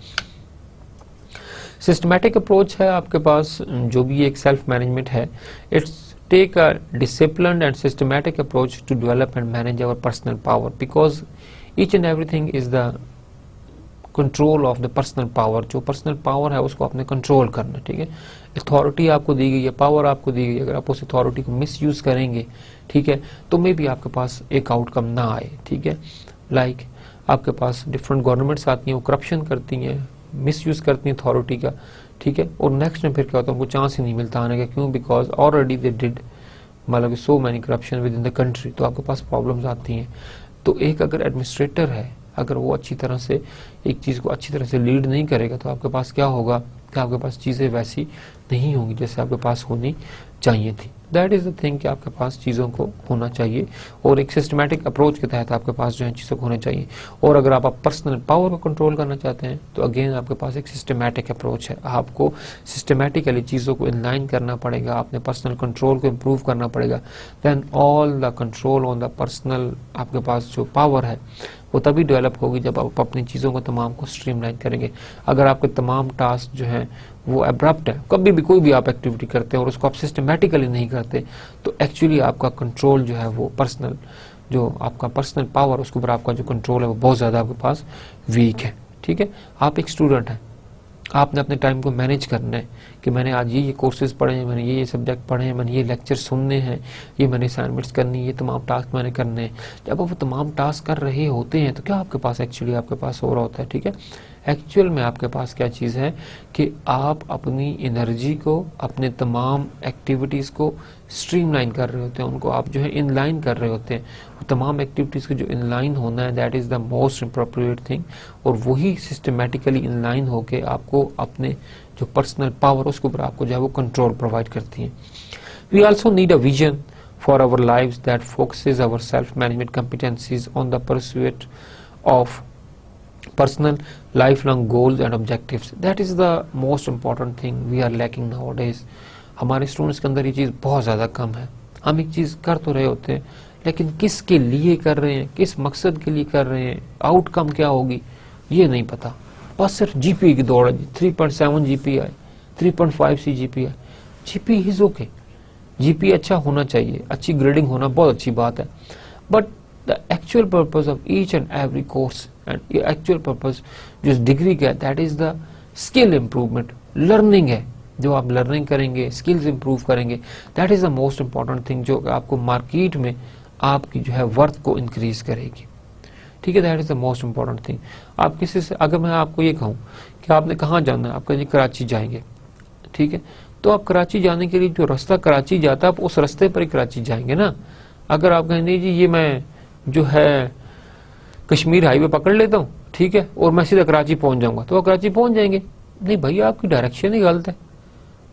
सिस्टमैटिक अप्रोच है आपके पास, जो भी एक सेल्फ मैनेजमेंट है, it's take a disciplined and systematic approach to develop and manage our personal power, because each and everything is the control of the personal power. जो पर्सनल पावर है उसको आपने कंट्रोल करना, ठीक है। अथॉरिटी आपको दी गई है, पावर आपको दी गई है, अगर आप उस अथॉरिटी को मिसयूज करेंगे, ठीक है, तो मे बी आपके पास एक आउटकम ना आए, ठीक है। लाइक आपके पास डिफरेंट गवर्नमेंट्स आती हैं, वो करप्शन करती हैं, मिसयूज करती हैं अथॉरिटी का, ठीक है, और नेक्स्ट में फिर क्या होता है, उनको चांस ही नहीं मिलता आने का। क्यों? बिकॉज ऑलरेडी दे डिड मतलब so many corruption with in the country, तो आपके पास प्रॉब्लम्स आती हैं। तो एक अगर एडमिनिस्ट्रेटर है, अगर वो अच्छी तरह से एक चीज को अच्छी तरह से लीड नहीं करेगा, तो आपके पास क्या होगा कि आपके पास चीजें वैसी नहीं होंगी जैसे आपके पास होनी चाहिए थी। दैट इज द थिंग कि आपके पास चीज़ों को होना चाहिए, और एक सिस्टमैटिक अप्रोच के तहत आपके पास जो है चीज़ों को होना चाहिए। और अगर आप पर्सनल पावर को कंट्रोल करना चाहते हैं तो अगेन आपके पास एक सिस्टमैटिक अप्रोच है। आपको सिस्टमैटिकली चीज़ों को इनलाइन करना पड़ेगा, आपने पर्सनल कंट्रोल को इम्प्रूव करना पड़ेगा। Then all the control on the personal आपके पास जो पावर है वो तभी डेवलप होगी जब आप अपनी चीज़ों को तमाम को स्ट्रीमलाइन करेंगे। अगर आपके तमाम टास्क जो हैं वो एब्रप्ट है, कभी भी कोई भी आप एक्टिविटी करते हैं और उसको आप सिस्टमेटिकली नहीं करते, तो एक्चुअली आपका कंट्रोल जो है वो पर्सनल, जो आपका पर्सनल पावर उसके ऊपर आपका जो कंट्रोल है वो बहुत ज़्यादा आपके पास वीक है। ठीक है, आप एक स्टूडेंट हैं, आपने अपने टाइम को मैनेज करना है कि मैंने आज ये कोर्सेज पढ़े हैं, मैंने ये सब्जेक्ट पढ़े हैं, मैंने ये लेक्चर सुनने हैं, ये मैंने असाइनमेंट्स करनी है, ये तमाम टास्क मैंने करने हैं। जब आप वो तमाम टास्क कर रहे होते हैं तो क्या आपके पास एक्चुअली आपके पास हो रहा होता है? ठीक है, एक्चुअल में आपके पास क्या चीज़ है कि आप अपनी एनर्जी को, अपने तमाम एक्टिविटीज़ को स्ट्रीमलाइन कर रहे होते हैं, उनको आप जो है इनलाइन कर रहे होते हैं। तमाम एक्टिविटीज़ को जो इनलाइन होना है that is the most appropriate thing, और वही सिस्टमेटिकली इनलाइन होके आपको अपने जो पर्सनल पावर उसके ऊपर आपको जो है वो कंट्रोल प्रोवाइड करती है। We also need a vision for our lives that focuses our self management competencies on the pursuit of personal lifelong goals and objectives, that is the most important thing we are lacking nowadays. हमारे students के अंदर ये चीज़ बहुत ज़्यादा कम है। हम एक चीज़ कर तो रहे होते हैं, लेकिन किसके लिए कर रहे हैं, किस मकसद के लिए कर रहे हैं, आउटकम क्या होगी ये नहीं पता। बस सिर्फ जीपीए की दौड़ है, 3.7 GPA, 3.5 C GPA, GPA is okay, GPA अच्छा होना चाहिए, अच्छी ग्रेडिंग होना बहुत अच्छी बात है, but the actual purpose of each and every course and actual purpose जो इस डिग्री का है, that is the skill improvement, learning है। जो आप लर्निंग करेंगे, स्किल्स इंप्रूव करेंगे, that is the most important thing जो आपको मार्केट में आपकी जो है वर्थ को इंक्रीज करेगी। ठीक है, that is the most important thing. आप किसी से, अगर मैं आपको ये कहूँ कि आपने कहाँ जाना है, आप कहेंगे कराची जाएंगे, ठीक है, तो आप कराची जाने के लिए जो रास्ता कराची जाता है आप उस रास्ते पर ही कराची जाएंगे ना। अगर आप कहेंगे जी ये मैं जो है कश्मीर हाईवे पकड़ लेता हूँ, ठीक है, और मैं सीधा कराची पहुंच जाऊंगा, तो आप कराची पहुंच जाएंगे? नहीं भैया, आपकी डायरेक्शन ही गलत है।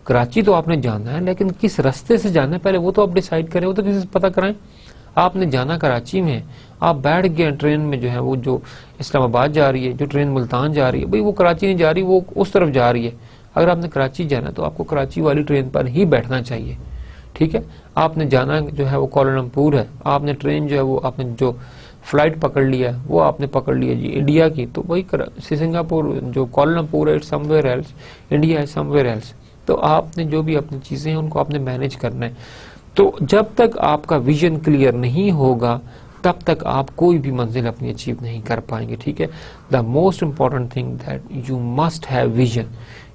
कराची तो आपने जाना है, लेकिन किस रास्ते से जाना है पहले वो तो आप डिसाइड करें, वो तो किसी से पता कराएं। आपने जाना कराची में, आप बैठ गए ट्रेन में, जो है वो जो इस्लामाबाद जा रही है, जो ट्रेन मुल्तान जा रही है, भाई वो कराची नहीं जा रही, वो उस तरफ जा रही है। अगर आपने कराची जाना तो आपको कराची वाली ट्रेन पर ही बैठना चाहिए। ठीक है, आपने जाना जो है वो कोलालमपुर है, आपने ट्रेन जो है वो आपने जो फ्लाइट पकड़ लिया वो आपने पकड़ लिया जी इंडिया की, तो वही सिंगापुर जो कोलालमपुर है, इट्स समवेयर एल्स, इंडिया है समवेयर एल्स। तो आपने जो भी अपनी चीजें हैं उनको आपने मैनेज करना है। तो जब तक आपका विजन क्लियर नहीं होगा तब तक आप कोई भी मंजिल अपनी अचीव नहीं कर पाएंगे। ठीक है, the most important thing that you must have vision.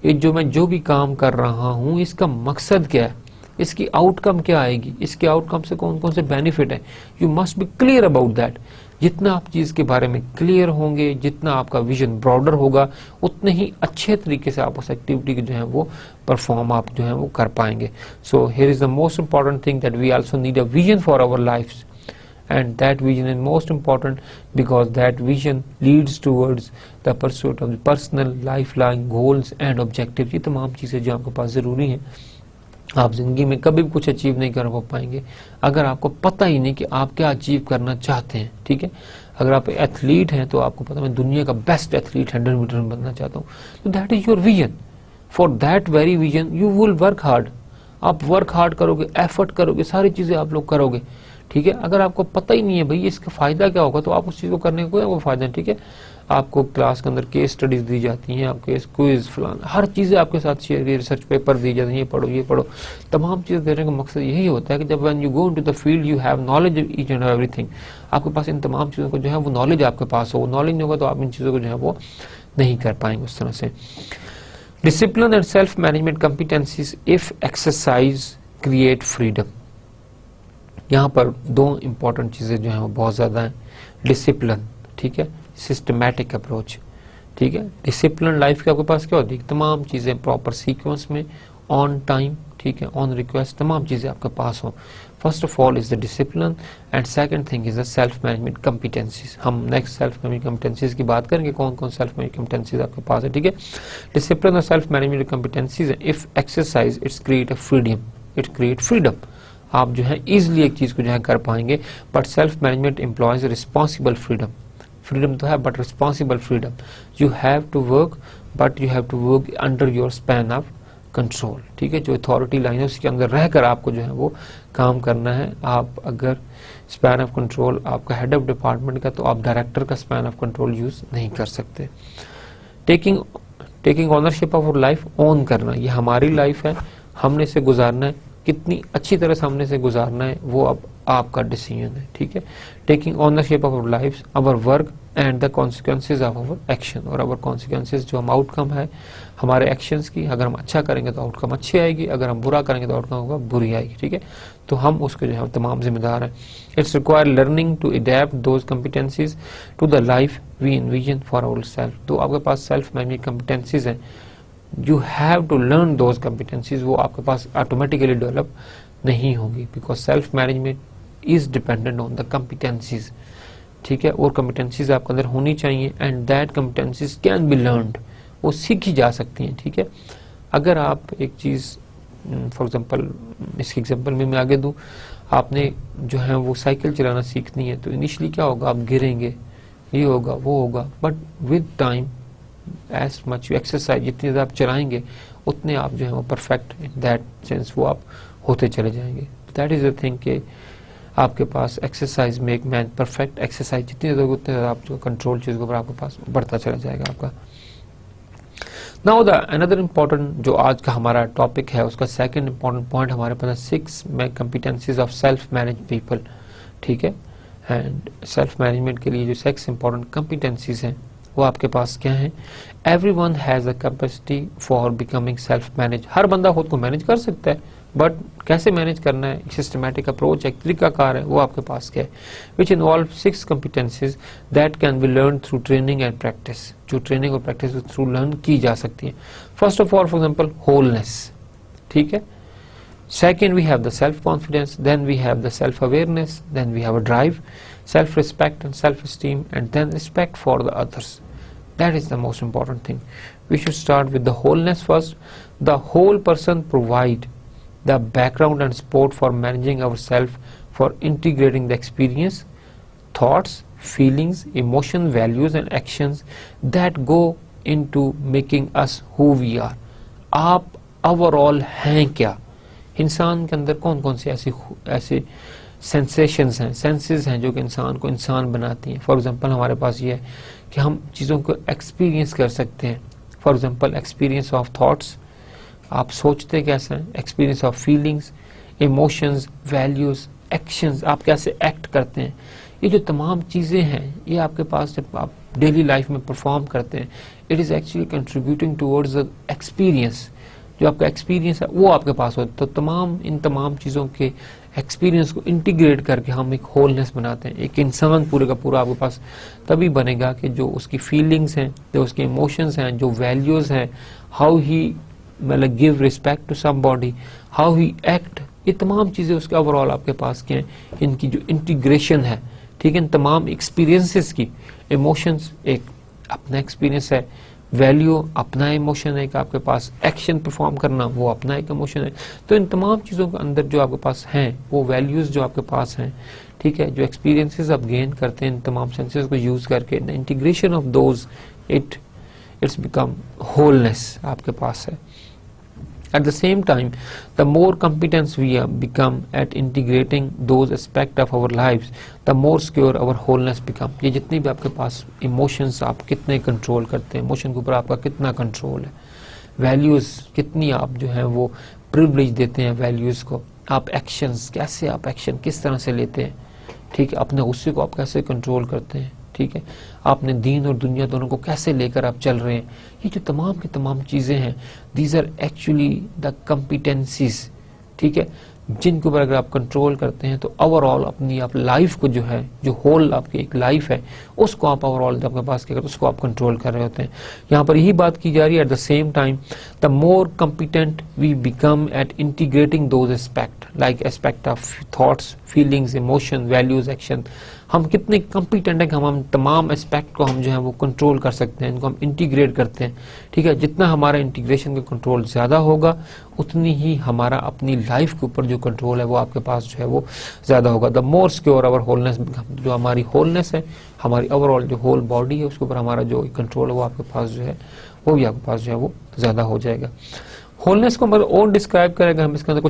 ये जो मैं जो भी काम कर रहा हूं इसका मकसद क्या है, इसकी आउटकम क्या आएगी, इसके आउटकम से कौन कौन से बेनिफिट है, you must be clear about that. जितना आप चीज के बारे में क्लियर होंगे, जितना आपका विजन ब्रॉडर होगा, उतने ही अच्छे तरीके से आप उस एक्टिविटी को जो है वो परफॉर्म आप जो है वो कर पाएंगे। So here is the most important thing that we also need a vision for our lifes, and that vision is most important because that vision leads towards the pursuit of the personal lifelong goals and objectives। ये तमाम चीज़ें जो आपके पास ज़रूरी हैं। आप जिंदगी में कभी भी कुछ अचीव नहीं कर पाएंगे अगर आपको पता ही नहीं कि आप क्या अचीव करना चाहते हैं। ठीक है, अगर आप एथलीट हैं तो आपको पता मैं दुनिया का बेस्ट एथलीट 100 मीटर में बनना चाहता हूँ, तो that is your vision. For that very vision you will work hard. आप वर्क हार्ड करोगे, एफर्ट करोगे, सारी चीज़ें आप लोग करोगे। ठीक है, अगर आपको पता ही नहीं है भाई इसका फायदा क्या होगा तो आप उस चीज को करने का कोई फायदा नहीं। ठीक है, आपको क्लास के अंदर केस स्टडीज दी जाती हैं, आपके क्विज फलान हर चीजें आपके साथ शेयर, रिसर्च पेपर दी जाती हैं, ये पढ़ो, तमाम चीजें देने का मकसद यही होता है कि जब when you go into the field you have knowledge of each and everything. आपके पास इन तमाम चीजों को जो है वो नॉलेज आपके पास हो, नॉलेज नहीं होगा तो आप इन चीजों को जो है वो नहीं कर पाएंगे उस तरह से। Discipline and self management competencies if exercise create freedom. यहाँ पर दो इंपॉर्टेंट चीज़ें जो हैं वो बहुत ज़्यादा हैं। डिसिप्लिन, ठीक है, सिस्टमैटिक अप्रोच। ठीक है, डिसिप्लिन लाइफ के आपके पास क्या होती है, तमाम चीज़ें प्रॉपर सीक्वेंस में, ऑन टाइम, ठीक है, ऑन रिक्वेस्ट, तमाम चीज़ें आपके पास हों। First of all is the discipline and second thing is the self management competencies. हम नेक्स्ट सेल्फ मैनेजमेंट कॉम्पिटेंसीज की बात करेंगे, कौन कौन सेल्फ मैनेजमेंट कॉम्पिटेंसीज आपके पास है। ठीक है, डिसिप्लिन और self management competencies, if exercise it's create a freedom, it create freedom. आप जो है इजिली एक चीज को जो है कर पाएंगे। But self management employs responsible freedom. Freedom तो है but responsible freedom. You have to work but you have to work under your span of control. ठीक है, जो अथॉरिटी लाइन है उसके अंदर रहकर आपको जो है वो काम करना है। आप अगर स्पैन ऑफ कंट्रोल आपका हेड ऑफ डिपार्टमेंट का, तो आप डायरेक्टर का स्पैन ऑफ कंट्रोल यूज नहीं कर सकते। Taking ownership of life, own करना, ये हमारी लाइफ है, हमने इसे गुजारना है, कितनी अच्छी तरह सामने से गुजारना है वो अब आपका डिसीजन है। ठीक है, taking ownership of our life, our work and the consequences of our action. और आवर कॉन्सिक्वेंसेज जो हम आउटकम है हमारे एक्शंस की, अगर हम अच्छा करेंगे तो आउटकम अच्छी आएगी, अगर हम बुरा करेंगे तो आउटकम होगा बुरी आएगी। ठीक है, तो हम उसके जो है तमाम जिम्मेदार हैं। It's require learning to adapt those competencies to the life we envision for our self. तो आपके पास सेल्फ मैनेजमेंट कॉम्पिटेंसीज हैं, you have to learn those competencies, वो आपके पास ऑटोमेटिकली डेवलप नहीं होगी because self management is dependent on the competencies. ठीक है, और कॉम्पिटेंसीज आपके अंदर होनी चाहिए and that competencies can be learned, वो सीखी जा सकती हैं। ठीक है, अगर आप एक चीज़ फॉर एग्जांपल, इसकी एग्जांपल में मैं आगे दूं, आपने जो है वो साइकिल चलाना सीखनी है तो इनिशियली क्या होगा, आप गिरेंगे, ये होगा वो होगा, but with time as much you exercise, जितनी ज़्यादा आप चलाएंगे उतने आप जो है वो परफेक्ट इन दैट सेंस वो आप होते चले जाएंगे। दैट इज़ द थिंग कि आपके पास exercise make man perfect, exercise जितनी ज़्यादा उतने ज़्यादा आप जो कंट्रोल चीज़ के ऊपर आपके पास बढ़ता चला जाएगा आपका। नाउ द अनदर इम्पॉर्टेंट जो आज का हमारा टॉपिक है उसका सेकंड इम्पॉर्टेंट पॉइंट हमारे पास 6 कंपिटेंसीज ऑफ सेल्फ मैनेज पीपल, ठीक है। एंड सेल्फ मैनेजमेंट के लिए जो 6 इम्पॉर्टेंट कंपिटेंसीज हैं वो आपके पास क्या है। Everyone has a capacity for becoming self manage, हर बंदा खुद को मैनेज कर सकता है, बट कैसे मैनेज करना है, सिस्टमैटिक अप्रोच, एक तरीकाकार है वो आपके पास क्या है। Which involve 6 competencies that can be learn through training and practice, जो ट्रेनिंग और प्रैक्टिस के थ्रू लर्न की जा सकती है। First of all for example wholeness, ठीक है। Second we have the self confidence, then we have the self awareness, then we have a drive, self respect and self esteem, and then respect for the others. That is the most important thing. We should start with the wholeness first. The whole person provide the background and support for managing ourselves, for integrating the experience, thoughts, feelings, emotion, values and actions that go into making us who we are. आप overall हैं क्या, इंसान के अंदर कौन कौन सी ऐसी sensations हैं, सेंसेस हैं जो कि इंसान को इंसान बनाती हैं। फॉर एग्जांपल हमारे पास ये है कि हम चीज़ों को एक्सपीरियंस कर सकते हैं। For example experience of thoughts, आप सोचते कैसे हैं, experience of feelings, emotions, values, actions, आप कैसे एक्ट करते हैं। ये जो तमाम चीज़ें हैं ये आपके पास जब आप डेली लाइफ में परफॉर्म करते हैं, it is actually contributing towards the experience, जो आपका एक्सपीरियंस है वो आपके पास होता है। तो इन तमाम चीज़ों के एक्सपीरियंस को इंटीग्रेट करके हम एक होलनेस बनाते हैं। एक इंसान पूरे का पूरा आपके पास तभी बनेगा कि जो उसकी फीलिंग्स हैं, जो उसके इमोशंस हैं, जो वैल्यूज़ हैं, हाउ ही मतलब give respect to somebody, how he act, ये तमाम चीज़ें उसके ओवरऑल आपके पास क्या हैं, इनकी जो इंटीग्रेशन है, ठीक है, इन तमाम एक्सपीरियंसेस की। इमोशंस एक अपना एक्सपीरियंस है, वैल्यू अपना इमोशन है कि आपके पास, एक्शन परफॉर्म करना वो अपना एक इमोशन है। तो इन तमाम चीज़ों के अंदर जो आपके पास हैं वो वैल्यूज़ जो आपके पास हैं, ठीक है, जो एक्सपीरियंसेस आप गेन करते हैं इन तमाम सेंसेस को यूज़ करके, the integration of those it's become wholeness आपके पास है। At the same time, the more competent we become at integrating those aspects of our lives, the more secure our wholeness become. ये जितनी भी आपके पास emotions आप कितने कंट्रोल करते हैं, emotion के ऊपर आपका कितना कंट्रोल है, values कितनी आप जो है वो privilege देते हैं values को, आप actions कैसे, आप action किस तरह से लेते हैं, ठीक है, अपने गुस्से को आप कैसे कंट्रोल करते हैं, ठीक है, आपने दीन और दुनिया दोनों को कैसे लेकर आप चल रहे हैं। ये जो तमाम की तमाम चीज़ें हैं, these are actually the competencies, ठीक है, जिनके ऊपर अगर आप कंट्रोल करते हैं तो ओवरऑल अपनी आप लाइफ को जो है, जो होल आपकी एक लाइफ है, उसको आप ओवरऑल आपके पास क्या करते हैं, उसको आप कंट्रोल कर रहे होते हैं। यहाँ पर यही बात की जा रही है, at the same time the more competent we become at integrating those aspect, like aspect of thoughts, feelings, emotion, values, action, हम कितने कॉम्पिटेंट हैं कि हम तमाम एस्पेक्ट को हम जो है वो कंट्रोल कर सकते हैं, इनको हम इंटीग्रेट करते हैं, ठीक है। जितना हमारा इंटीग्रेशन का कंट्रोल ज़्यादा होगा उतनी ही हमारा अपनी लाइफ के ऊपर जो कंट्रोल है वो आपके पास जो है वो ज़्यादा होगा। The more secure our wholeness, जो हमारी होलनेस है, हमारी ओवरऑल जो होल बॉडी है उसके ऊपर हमारा जो कंट्रोल है वो आपके पास जो है वो भी आपके पास जो है वो ज़्यादा हो जाएगा। होलनेस को मतलब और डिस्क्राइब करेंगे हम, इसके अंदर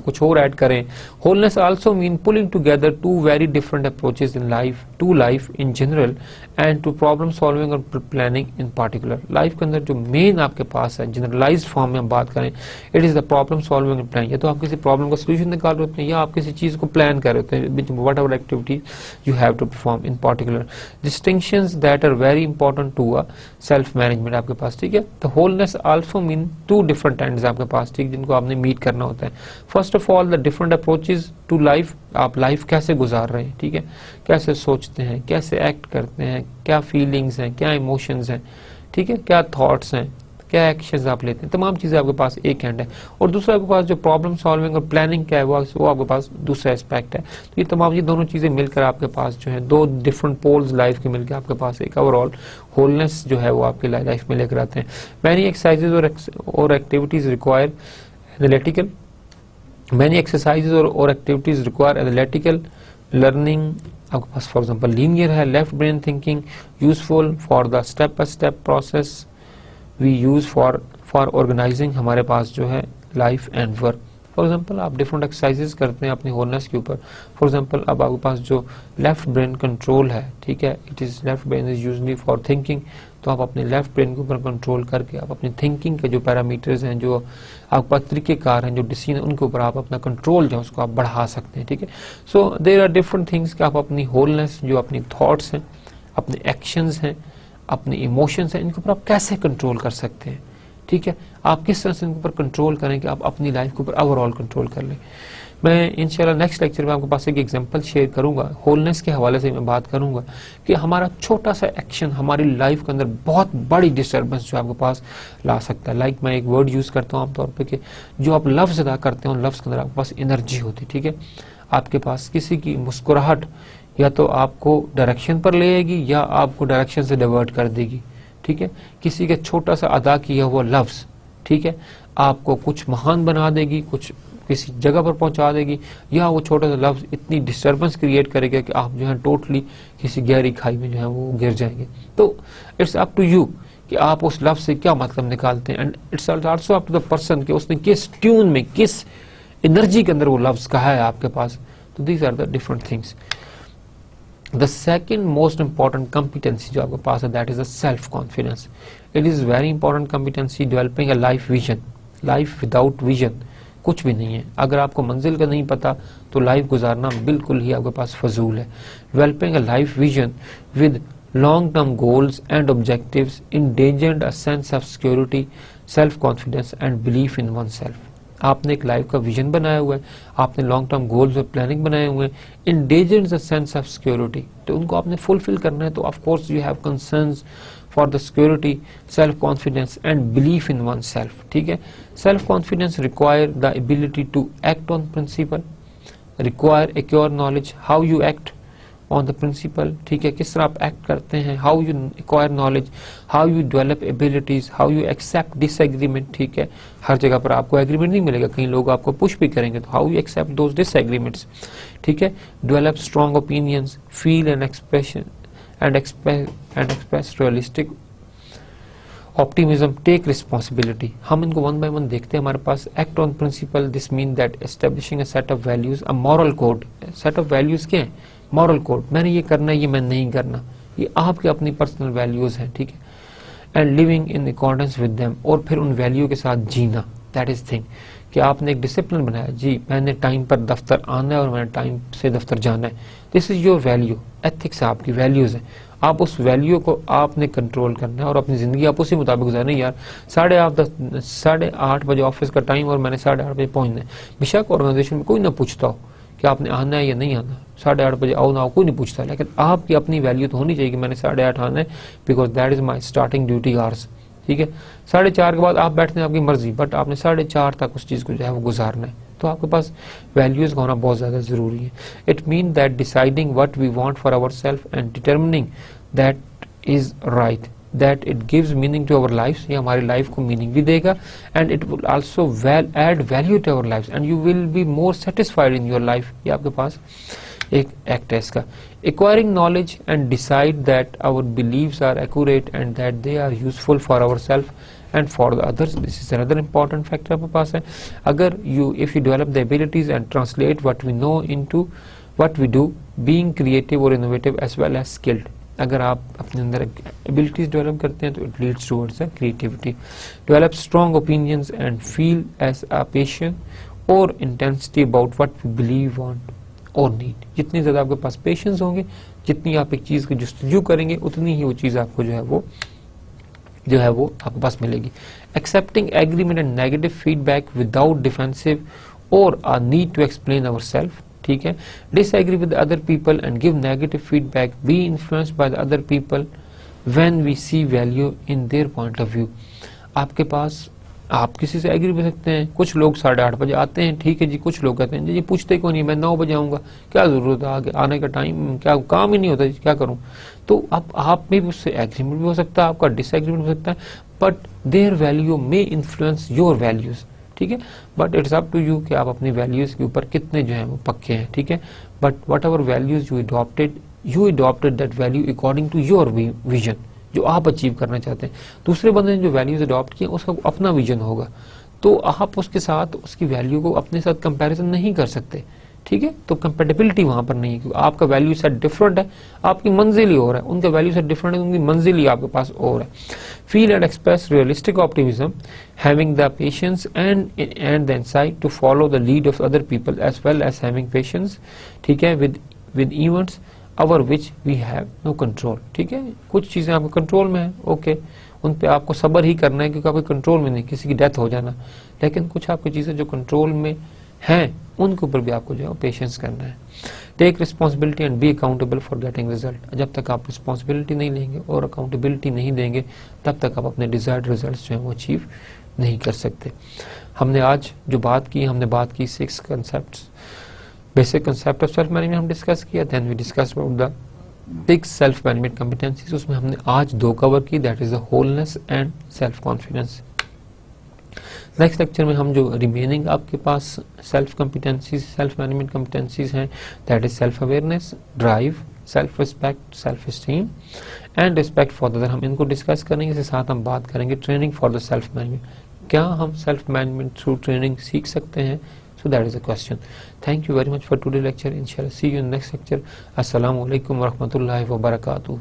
कुछ और ऐड करें। Wholeness also mean pulling together to very different approaches in life, to life in general and to problem solving और प्लानिंग इन पार्टिकुलर। लाइफ के अंदर जो मेन आपके पास है, जनरलाइज्ड फॉर्म में हम बात करें, it is the problem solving and planning. या तो आप किसी प्रॉब्लम का सोल्यूशन निकाल रहे होते हैं या आप किसी चीज को प्लान कर रहे होते हैं, whatever activities you have to perform in particular. Distinctions that are very important to a self management आपके पास, ठीक है। तो wholeness also mean to different ends आपके पास, ठीक, जिनको आपने मीट करना होता है। First of all the different approaches to life, आप लाइफ कैसे गुजार रहे हैं, ठीक है, कैसे सोचते हैं, कैसे एक्ट करते हैं, क्या फीलिंग्स हैं, क्या इमोशंस हैं, ठीक है, क्या थॉट्स हैं, क्या एक्शंस आप लेते हैं, तमाम चीज़ें आपके पास एक हैंड है। और दूसरा आपके पास जो प्रॉब्लम सॉल्विंग और प्लानिंग क्या है वो आपके पास दूसरा एस्पेक्ट है। तो ये तमाम ये दोनों चीज़ें मिलकर आपके पास जो है दो डिफरेंट पोल्स लाइफ के मिलकर आपके पास एक ओवरऑल होलनेस जो है वो आपकी लाइफ में लेकर आते हैं। Many exercises or activities require analytical, many exercises or activities require analytical, learning आपके पास फॉर एग्जांपल लीनियर है, left brain thinking useful for the step by step process we use for organizing हमारे पास जो है life and work. For example आप different exercises करते हैं अपनी होलनेस के ऊपर। फॉर एग्जांपल अब आपके पास जो लेफ्ट ब्रेन कंट्रोल है, ठीक है, it is left brain is usually for thinking, तो आप अपने लेफ्ट ब्रेन के ऊपर कंट्रोल करके आप अपनी थिंकिंग के जो पैरामीटर्स हैं, जो आपके पास तरीकेकार हैं, जो डिसीजन उनके ऊपर आप अपना कंट्रोल जो है उसको आप बढ़ा सकते हैं, ठीक है। So there are different things कि आप अपनी होलनेस, जो अपनी थॉट्स हैं, अपने एक्शंस हैं, अपने इमोशंस हैं, इनके ऊपर आप कैसे कंट्रोल कर सकते हैं, ठीक है। आप किस तरह से इनके ऊपर कंट्रोल करें कि आप अपनी लाइफ के ऊपर ओवरऑल कंट्रोल कर लें। मैं इंशाल्लाह नेक्स्ट लेक्चर में आपके पास एक एग्जांपल शेयर करूंगा, होलनेस के हवाले से मैं बात करूंगा कि हमारा छोटा सा एक्शन हमारी लाइफ के अंदर बहुत बड़ी डिस्टर्बेंस जो आपके पास ला सकता है। लाइक मैं एक वर्ड यूज करता हूँ आमतौर पे कि जो आप लफ्ज अदा करते हैं उन लफ्ज के अंदर आपके पास एनर्जी होती है, ठीक है। आपके पास किसी की मुस्कुराहट या तो आपको डायरेक्शन पर ले आएगी या आपको डायरेक्शन से डाइवर्ट कर देगी, ठीक है। किसी के छोटा सा अदा किया हुआ लफ्ज, ठीक है, आपको कुछ महान बना देगी, कुछ किसी जगह पर पहुंचा देगी, या वो छोटा सा लफ्ज इतनी डिस्टर्बेंस क्रिएट करेगा कि आप जो है टोटली किसी गहरी खाई में जो है वो गिर जाएंगे। तो इट्स अप टू यू कि आप उस लफ्ज से क्या मतलब निकालते हैं, and it's also up to the person कि उसने किस ट्यून में, किस एनर्जी के अंदर वो लफ्ज कहा है आपके पास। तो these are the different things. The second most important competency जो आपके पास है, that is the self confidence. It is very important competency developing a life vision. Life without vision कुछ भी नहीं है। अगर आपको मंजिल का नहीं पता तो लाइफ गुजारना बिल्कुल ही आपके पास फजूल है। Developing a life vision with long term goals and objectives endangered a sense of security, self confidence and belief in oneself। आपने एक लाइफ का विजन बनाया हुआ है, आपने लॉन्ग टर्म गोल्स और प्लानिंग बनाए हुए हैं, endangered a sense of security, तो उनको आपने फुलफिल करना है। तो of course you have concerns for the security, self confidence and belief in one self, ठीक है। Self confidence require the ability to act on principle, require acquire knowledge how you act on the principle, ठीक है, किस तरह आप act करते हैं, how you acquire knowledge, how you develop abilities, how you accept disagreement, ठीक है। हर जगह पर आपको एग्रीमेंट नहीं मिलेगा, कई लोग आपको पुश भी करेंगे, तो how you accept those disagreements, ठीक है। Develop strong opinions, feel and expression and express realistic optimism, take responsibility। हम इनको वन बाय वन देखते हैं। हमारे पास act on principle, this mean that establishing a set of values, a moral code। set of values क्या है? moral code, मैंने ये करना है, ये मैं नहीं करना, ये आपके अपनी पर्सनल वैल्यूज हैं, ठीक है। And living in accordance with them, और फिर उन वैल्यू के साथ जीना, दैट इज थिंग कि आपने एक डिसिप्लिन बनाया, जी मैंने टाइम पर दफ्तर आना है और मैंने टाइम से दफ्तर जाना है, this is your value, ethics आपकी वैल्यूज है। आप उस वैल्यू को आपने कंट्रोल करना है और अपनी जिंदगी आप उसी मुताबिक गुजारना। यार 8:30 बजे ऑफिस का टाइम और मैंने 8:30 बजे पहुंचना है, बेशक ऑर्गेनाइजेशन में कोई ना पूछता हो कि आपने आना है या नहीं आना, 8:30 बजे आओ ना आओ कोई नहीं पूछता, लेकिन आपकी अपनी वैल्यू तो होनी चाहिए कि मैंने 8:30 आना है, because that is my starting duty hours, ठीक है। 4:30 के बाद आप बैठते हैं आपकी मर्जी, बट आपने 4:30 तक उस चीज को जो है वो गुजारना है। तो आपके पास वैल्यूज का होना बहुत ज्यादा जरूरी है। It mean that deciding what we want for our self and determining that is right, that it gives meaning to our life, ये हमारी लाइफ को मीनिंग भी देगा, and it will also add value to our life and you will be more satisfied in your life. ये आपके पास एक act है इसका। Acquiring knowledge and decide that our beliefs are accurate and that they are useful for ourselves and for the others, this is another important factor आपके पास है। अगर if you develop the abilities and translate what we know into what we do, being creative or innovative as well as skilled, अगर आप अपने अंदर abilities develop करते हैं तो it leads towards the creativity। Develop strong opinions and feel as a passion or intensity about what we believe on और need. जितनी ज्यादा आपके पास पेशेंस होंगे, जितनी आप एक चीज की जस्तजू करेंगे, उतनी ही वो चीज आपको जो है वो आपके पास मिलेगी। Accepting agreement and negative feedback without defensive और a need to explain ourself, ठीक है। Disagree with other people and give negative feedback, be influenced by the other people when we see value in their point of view. आपके पास आप किसी से agree कर सकते हैं। कुछ लोग 8:30 बजे आते हैं, ठीक है जी, कुछ लोग कहते हैं जी पूछते क्यों नहीं, मैं 9 बजे आऊंगा, क्या जरूरत है आगे आने का, टाइम क्या काम ही नहीं होता जी, क्या करूं। तो अब आप में भी उससे एग्रीमेंट भी हो सकता है, आपका डिसएग्रीमेंट हो सकता है, but their value may influence your values, ठीक है, but it's up to you कि आप अपनी वैल्यूज के ऊपर कितने जो है वो पक्के हैं, ठीक है। But whatever values you adopted that value according to your vision, जो आप अचीव करना चाहते हैं। दूसरे बंदे ने जो वैल्यूज अडॉप्ट किए उसका अपना विजन होगा, तो आप उसके साथ उसकी वैल्यू को अपने साथ कंपैरिजन नहीं कर सकते, ठीक है। तो कंपेटेबिलिटी वहां पर नहीं है, क्योंकि आपका वैल्यू सेट डिफरेंट है, आपकी मंजिल ही और है, उनका वैल्यू सेट डिफरेंट है, उनकी मंजिल ही आपके पास और है। Feel and express realistic optimism, having the patience and the insight to follow the lead of other people as well as having patience, ठीक है, with events over which we have no control, ठीक है। कुछ चीजें आपके control में है, okay, उन पे आपको सब्र ही करना है, क्योंकि आपके कंट्रोल में नहीं, किसी की डेथ हो जाना, लेकिन कुछ आपकी चीजें जो कंट्रोल में हैं उनके ऊपर भी आपको जो है पेशेंस करना है। Take responsibility and be accountable for getting result, जब तक आप रिस्पॉन्सिबिलिटी नहीं लेंगे और अकाउंटेबिलिटी नहीं देंगे तब तक आप अपने डिजायर्ड रिजल्ट्स जो है वो अचीव नहीं कर सकते। हमने आज जो बात की, हमने बात की 6 concepts, basic concept of self management हम डिस्कस किया, then we discuss about the 6 self management competencies, उसमें हमने आज 2 कवर की, that is the wholeness and self confidence. Next lecture में हम जो रिमेनिंग आपके पास self competencies, self management competencies हैं, that is self awareness, drive, self respect, self esteem and respect for the other, हम इनको डिस्कस करेंगे। इसके साथ हम बात करेंगे training for the self management, क्या हम सेल्फ मैनेजमेंट थ्रू ट्रेनिंग सीख सकते हैं? So that is a question. Thank you very much for today's lecture. Inshallah see you in next lecture. Assalamu alaikum wa rahmatullahi wa barakatuh.